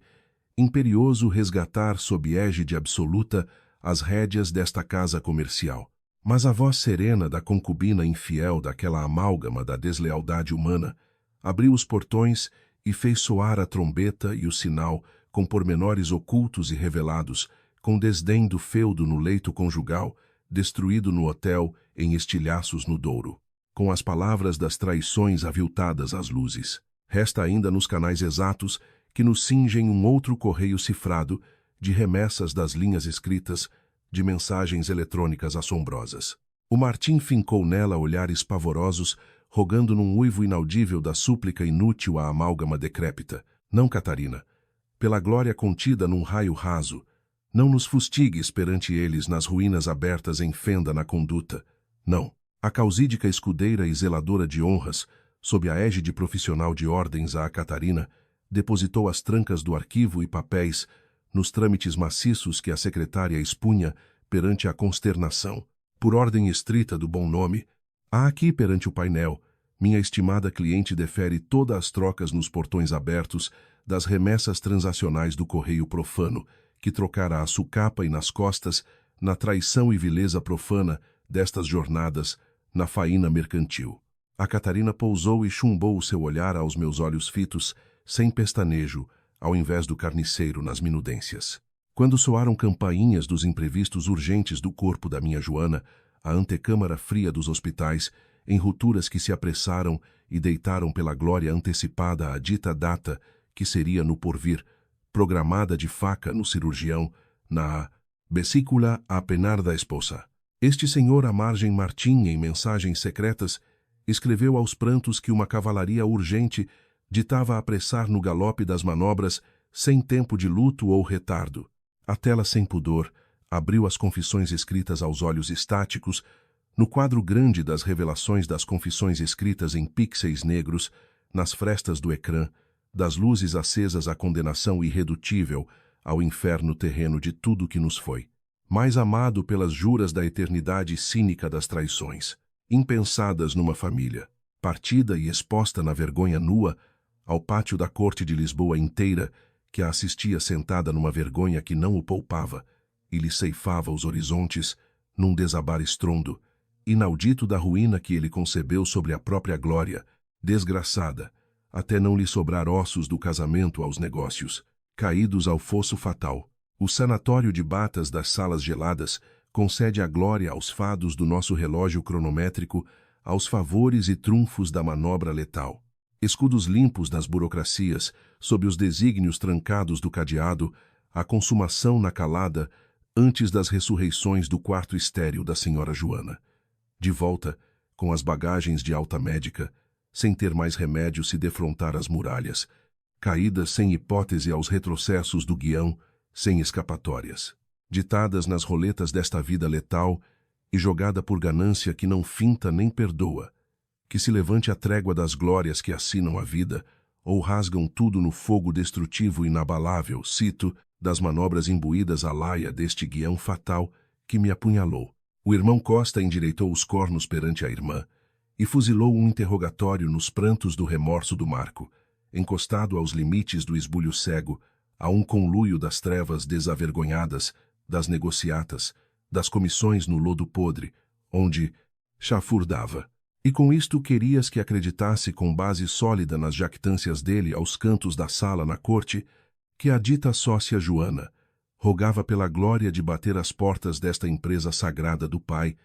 imperioso resgatar sob égide absoluta as rédeas desta casa comercial. Mas a voz serena da concubina infiel daquela amálgama da deslealdade humana abriu os portões e fez soar a trombeta e o sinal com pormenores ocultos e revelados, com desdém do feudo no leito conjugal, destruído no hotel em estilhaços no Douro. Com as palavras das traições aviltadas às luzes. Resta ainda nos canais exatos que nos cingem um outro correio cifrado de remessas das linhas escritas, de mensagens eletrônicas assombrosas. O Martim fincou nela olhares pavorosos, rogando num uivo inaudível da súplica inútil à amálgama decrépita. Não, Catarina. Pela glória contida num raio raso, Não nos fustigues perante eles nas ruínas abertas em fenda na conduta. Não. A causídica escudeira e zeladora de honras, sob a égide profissional de ordens a Catarina, depositou as trancas do arquivo e papéis nos trâmites maciços que a secretária expunha perante a consternação. Por ordem estrita do bom nome, há aqui perante o painel, minha estimada cliente defere todas as trocas nos portões abertos das remessas transacionais do correio profano, que trocara a sucapa e nas costas, na traição e vileza profana destas jornadas, na faína mercantil. A Catarina pousou e chumbou o seu olhar aos meus olhos fitos, sem pestanejo, ao invés do carniceiro nas minudências. Quando soaram campainhas dos imprevistos urgentes do corpo da minha Joana, a antecâmara fria dos hospitais, em rupturas que se apressaram e deitaram pela glória antecipada a dita data, que seria no porvir, programada de faca no cirurgião, na vesícula a penar da esposa. Este senhor, à margem Martim, em mensagens secretas, escreveu aos prantos que uma cavalaria urgente ditava apressar no galope das manobras, sem tempo de luto ou retardo. A tela sem pudor abriu as confissões escritas aos olhos estáticos, no quadro grande das revelações das confissões escritas em pixels negros, nas frestas do ecrã, das luzes acesas à condenação irredutível ao inferno terreno de tudo que nos foi. Mais amado pelas juras da eternidade cínica das traições, impensadas numa família, partida e exposta na vergonha nua, ao pátio da corte de Lisboa inteira, que a assistia sentada numa vergonha que não o poupava, e lhe ceifava os horizontes, num desabar estrondo, inaudito da ruína que ele concebeu sobre a própria glória, desgraçada, até não lhe sobrar ossos do casamento aos negócios, caídos ao fosso fatal. O sanatório de batas das salas geladas concede a glória aos fados do nosso relógio cronométrico, aos favores e trunfos da manobra letal. Escudos limpos das burocracias, sob os desígnios trancados do cadeado, a consumação na calada, antes das ressurreições do quarto estéril da senhora Joana. De volta, com as bagagens de alta médica, sem ter mais remédio se defrontar às muralhas, caídas sem hipótese aos retrocessos do guião, sem escapatórias, ditadas nas roletas desta vida letal e jogada por ganância que não finta nem perdoa, que se levante a trégua das glórias que assinam a vida, ou rasgam tudo no fogo destrutivo inabalável, cito, das manobras imbuídas à laia deste guião fatal que me apunhalou. O irmão Costa endireitou os cornos perante a irmã e fuzilou um interrogatório nos prantos do remorso do Marco, encostado aos limites do esbulho cego, a um conluio das trevas desavergonhadas, das negociatas, das comissões no lodo podre, onde chafurdava. E com isto querias que acreditasse com base sólida nas jactâncias dele aos cantos da sala na corte, que a dita sócia Joana rogava pela glória de bater as portas desta empresa sagrada do pai,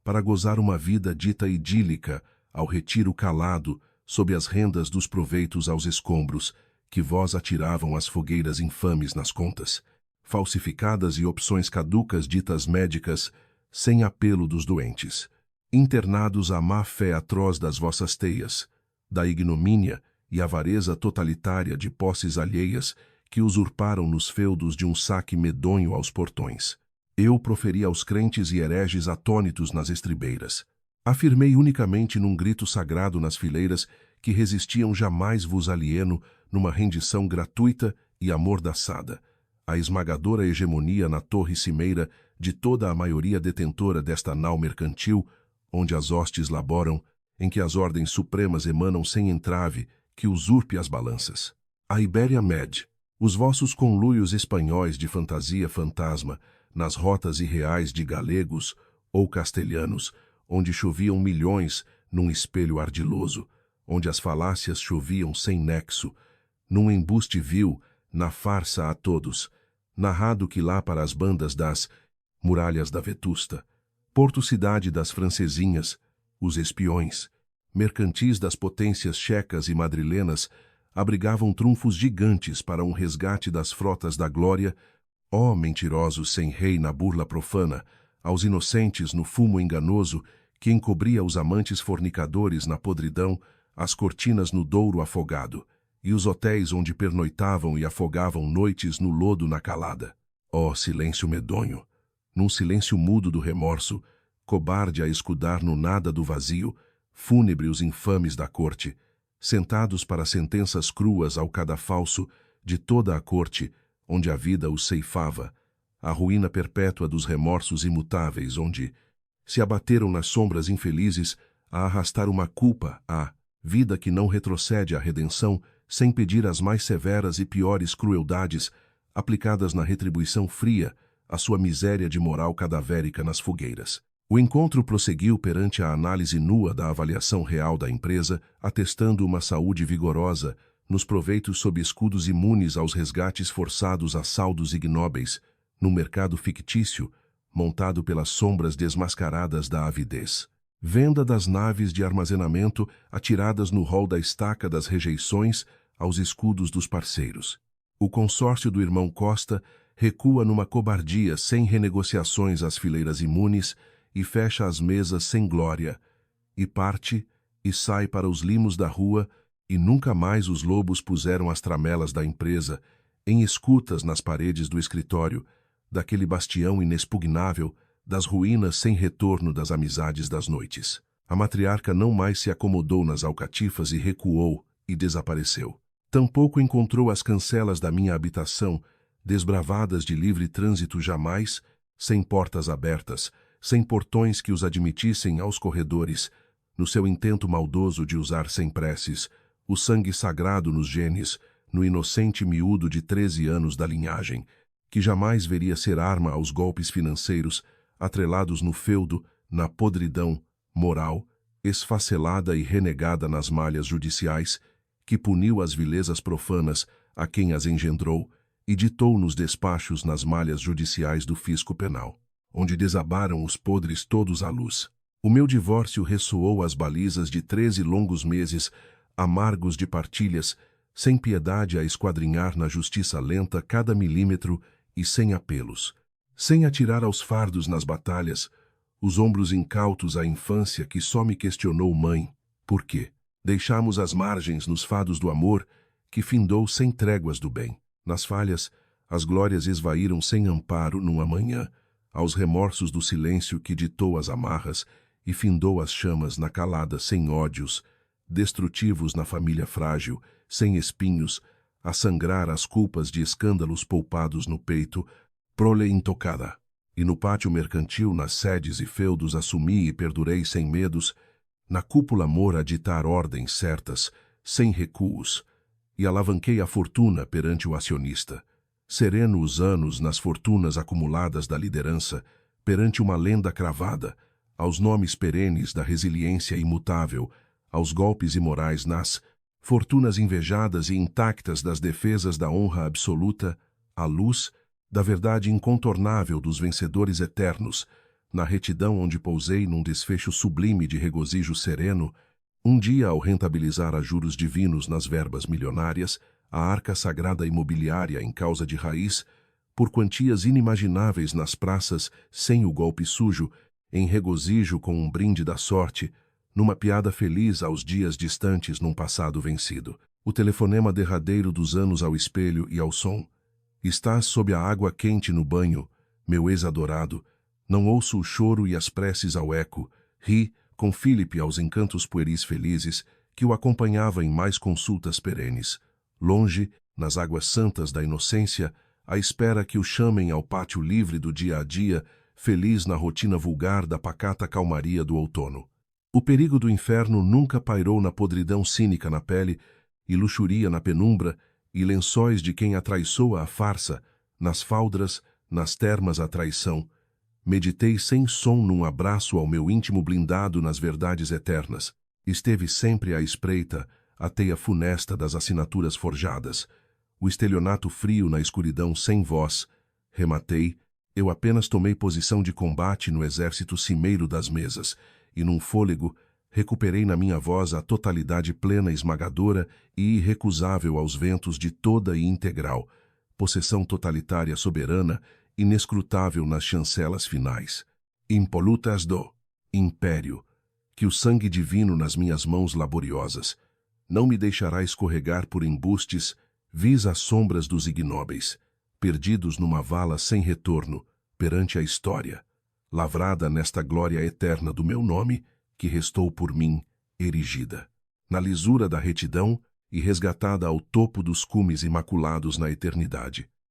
para gozar uma vida dita idílica ao retiro calado sob as rendas dos proveitos aos escombros, que vós atiravam as fogueiras infames nas contas, falsificadas e opções caducas ditas médicas, sem apelo dos doentes, internados à má-fé atroz das vossas teias, da ignomínia e avareza totalitária de posses alheias que usurparam nos feudos de um saque medonho aos portões. Eu proferi aos crentes e hereges atônitos nas estribeiras. Afirmei unicamente num grito sagrado nas fileiras que resistiam jamais vos alieno numa rendição gratuita e amordaçada, a esmagadora hegemonia na torre cimeira de toda a maioria detentora desta nau mercantil, onde as hostes laboram, em que as ordens supremas emanam sem entrave, que usurpe as balanças. A Ibéria Med, os vossos conluios espanhóis de fantasia fantasma, nas rotas irreais de galegos ou castelhanos, onde choviam milhões num espelho ardiloso, onde as falácias choviam sem nexo, num embuste vil, na farsa a todos, narrado que lá para as bandas das muralhas da Vetusta, porto-cidade das francesinhas, os espiões, mercantis das potências checas e madrilenas, abrigavam trunfos gigantes para um resgate das frotas da glória, ó mentirosos sem rei na burla profana, aos inocentes no fumo enganoso que encobria os amantes fornicadores na podridão, as cortinas no douro afogado, e os hotéis onde pernoitavam e afogavam noites no lodo na calada. Oh, silêncio medonho! Num silêncio mudo do remorso, cobarde a escudar no nada do vazio, fúnebre os infames da corte, sentados para sentenças cruas ao cadafalso de toda a corte, onde a vida os ceifava, a ruína perpétua dos remorsos imutáveis, onde se abateram nas sombras infelizes a arrastar uma culpa, a vida que não retrocede à redenção sem pedir as mais severas e piores crueldades aplicadas na retribuição fria, a sua miséria de moral cadavérica nas fogueiras. O encontro prosseguiu perante a análise nua da avaliação real da empresa, atestando uma saúde vigorosa nos proveitos sob escudos imunes aos resgates forçados a saldos ignóbeis, no mercado fictício, montado pelas sombras desmascaradas da avidez. Venda das naves de armazenamento atiradas no rol da estaca das rejeições aos escudos dos parceiros. O consórcio do irmão Costa recua numa cobardia sem renegociações às fileiras imunes e fecha as mesas sem glória, e parte e sai para os limos da rua, e nunca mais os lobos puseram as tramelas da empresa em escutas nas paredes do escritório, daquele bastião inexpugnável das ruínas sem retorno das amizades das noites. A matriarca não mais se acomodou nas alcatifas e recuou e desapareceu. Tampouco encontrou as cancelas da minha habitação, desbravadas de livre trânsito jamais, sem portas abertas, sem portões que os admitissem aos corredores, no seu intento maldoso de usar sem preces o sangue sagrado nos genes, no inocente miúdo de 13 anos da linhagem, que jamais veria ser arma aos golpes financeiros, atrelados no feudo, na podridão moral, esfacelada e renegada nas malhas judiciais, que puniu as vilezas profanas a quem as engendrou e ditou nos despachos nas malhas judiciais do fisco penal, onde desabaram os podres todos à luz. O meu divórcio ressoou às balizas de 13 longos meses, amargos de partilhas, sem piedade a esquadrinhar na justiça lenta cada milímetro e sem apelos, sem atirar aos fardos nas batalhas, os ombros incautos à infância que só me questionou mãe, por quê? Deixamos as margens nos fados do amor, que findou sem tréguas do bem. Nas falhas, as glórias esvaíram sem amparo num amanhã, aos remorsos do silêncio que ditou as amarras e findou as chamas na calada sem ódios, destrutivos na família frágil, sem espinhos, a sangrar as culpas de escândalos poupados no peito, prole intocada. E no pátio mercantil, nas sedes e feudos, assumi e perdurei sem medos, na cúpula amor a ditar ordens certas, sem recuos, e alavanquei a fortuna perante o acionista. Sereno os anos nas fortunas acumuladas da liderança, perante uma lenda cravada, aos nomes perenes da resiliência imutável, aos golpes imorais nas fortunas invejadas e intactas das defesas da honra absoluta, à luz da verdade incontornável dos vencedores eternos, na retidão onde pousei num desfecho sublime de regozijo sereno, um dia ao rentabilizar a juros divinos nas verbas milionárias, a arca sagrada imobiliária em causa de raiz, por quantias inimagináveis nas praças, sem o golpe sujo, em regozijo com um brinde da sorte, numa piada feliz aos dias distantes num passado vencido. O telefonema derradeiro dos anos ao espelho e ao som. Estás sob a água quente no banho, meu ex-adorado. Não ouço o choro e as preces ao eco. Ri, com Filipe aos encantos pueris felizes, que o acompanhava em mais consultas perenes. Longe, nas águas santas da inocência, à espera que o chamem ao pátio livre do dia a dia, feliz na rotina vulgar da pacata calmaria do outono. O perigo do inferno nunca pairou na podridão cínica na pele, e luxuria na penumbra, e lençóis de quem atraiçoa a farsa, nas faldras, nas termas a traição. Meditei sem som num abraço ao meu íntimo blindado nas verdades eternas. Esteve sempre à espreita a teia funesta das assinaturas forjadas, o estelionato frio na escuridão sem voz. Rematei, eu apenas tomei posição de combate no exército cimeiro das mesas, e num fôlego recuperei na minha voz a totalidade plena, esmagadora e irrecusável aos ventos de toda e integral, possessão totalitária soberana, inescrutável nas chancelas finais. Impolutas do império, que o sangue divino nas minhas mãos laboriosas não me deixará escorregar por embustes, vis às sombras dos ignóbeis. perdidos numa vala sem retorno, perante a história, lavrada nesta glória eterna do meu nome, que restou por mim erigida, na lisura da retidão e resgatada ao topo dos cumes imaculados na eternidade.